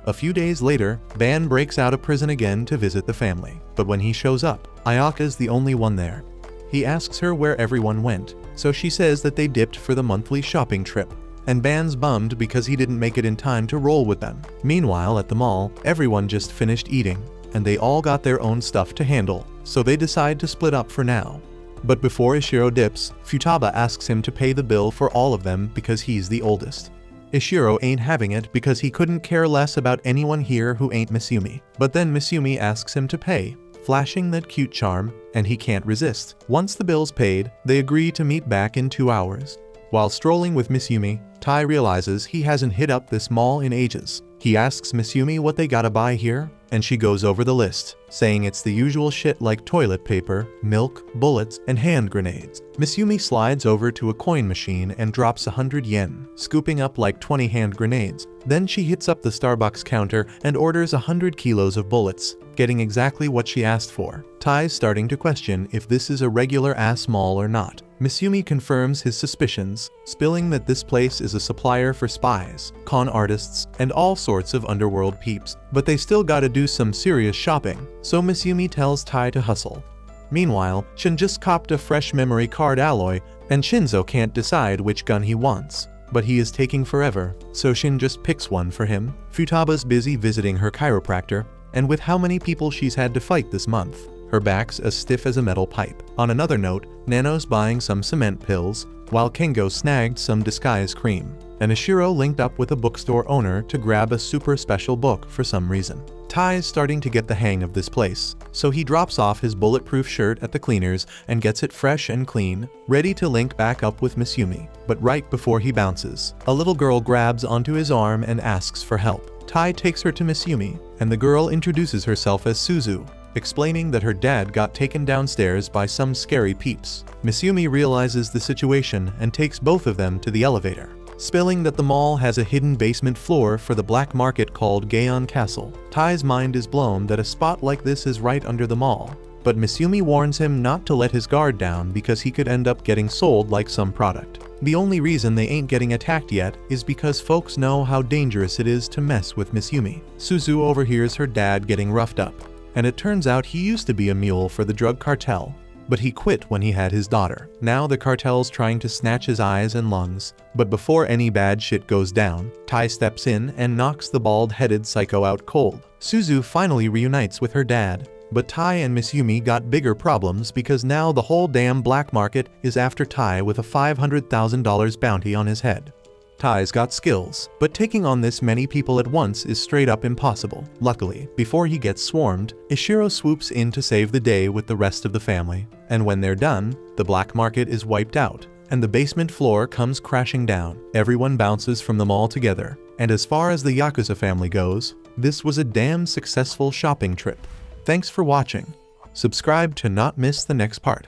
[SPEAKER 1] A few days later, Ban breaks out of prison again to visit the family, but when he shows up, Ayaka's the only one there. He asks her where everyone went, so she says that they dipped for the monthly shopping trip, and Ban's bummed because he didn't make it in time to roll with them. Meanwhile, at the mall, everyone just finished eating, and they all got their own stuff to handle, so they decide to split up for now. But before Ishiro dips, Futaba asks him to pay the bill for all of them because he's the oldest. Ishiro ain't having it because he couldn't care less about anyone here who ain't Misumi. But then Misumi asks him to pay, flashing that cute charm, and he can't resist. Once the bill's paid, they agree to meet back in 2 hours. While strolling with Misumi, Tai realizes he hasn't hit up this mall in ages. He asks Misumi what they gotta buy here, and she goes over the list, saying it's the usual shit like toilet paper, milk, bullets, and hand grenades. Misumi slides over to a coin machine and drops 100 yen, scooping up like 20 hand grenades. Then she hits up the Starbucks counter and orders 100 kilos of bullets, getting exactly what she asked for. Tai's starting to question if this is a regular ass mall or not. Misumi confirms his suspicions, spilling that this place is a supplier for spies, con artists, and all sorts of underworld peeps. But they still gotta do some serious shopping, so Misumi tells Tai to hustle. Meanwhile, Shin just copped a fresh memory card alloy, and Shinzo can't decide which gun he wants. But he is taking forever, so Shin just picks one for him. Futaba's busy visiting her chiropractor, and with how many people she's had to fight this month, her back's as stiff as a metal pipe. On another note, Nano's buying some cement pills, while Kengo snagged some disguise cream, and Ishiro linked up with a bookstore owner to grab a super special book for some reason. Tai is starting to get the hang of this place, so he drops off his bulletproof shirt at the cleaners and gets it fresh and clean, ready to link back up with Misumi. But right before he bounces, a little girl grabs onto his arm and asks for help. Tai takes her to Misumi, and the girl introduces herself as Suzu, explaining that her dad got taken downstairs by some scary peeps. Misumi realizes the situation and takes both of them to the elevator, spilling that the mall has a hidden basement floor for the black market called Gaon Castle. Tai's mind is blown that a spot like this is right under the mall, but Misumi warns him not to let his guard down because he could end up getting sold like some product. The only reason they ain't getting attacked yet is because folks know how dangerous it is to mess with Misumi. Suzu overhears her dad getting roughed up, and it turns out he used to be a mule for the drug cartel, but he quit when he had his daughter. Now the cartel's trying to snatch his eyes and lungs, but before any bad shit goes down, Tai steps in and knocks the bald-headed psycho out cold. Suzu finally reunites with her dad, but Tai and Misumi got bigger problems because now the whole damn black market is after Tai with a $500,000 bounty on his head. Tai's got skills, but taking on this many people at once is straight up impossible. Luckily, before he gets swarmed, Ishiro swoops in to save the day with the rest of the family. And when they're done, the black market is wiped out, and the basement floor comes crashing down. Everyone bounces from the mall together, and as far as the Yakuza family goes, this was a damn successful shopping trip. Thanks for watching. Subscribe to not miss the next part.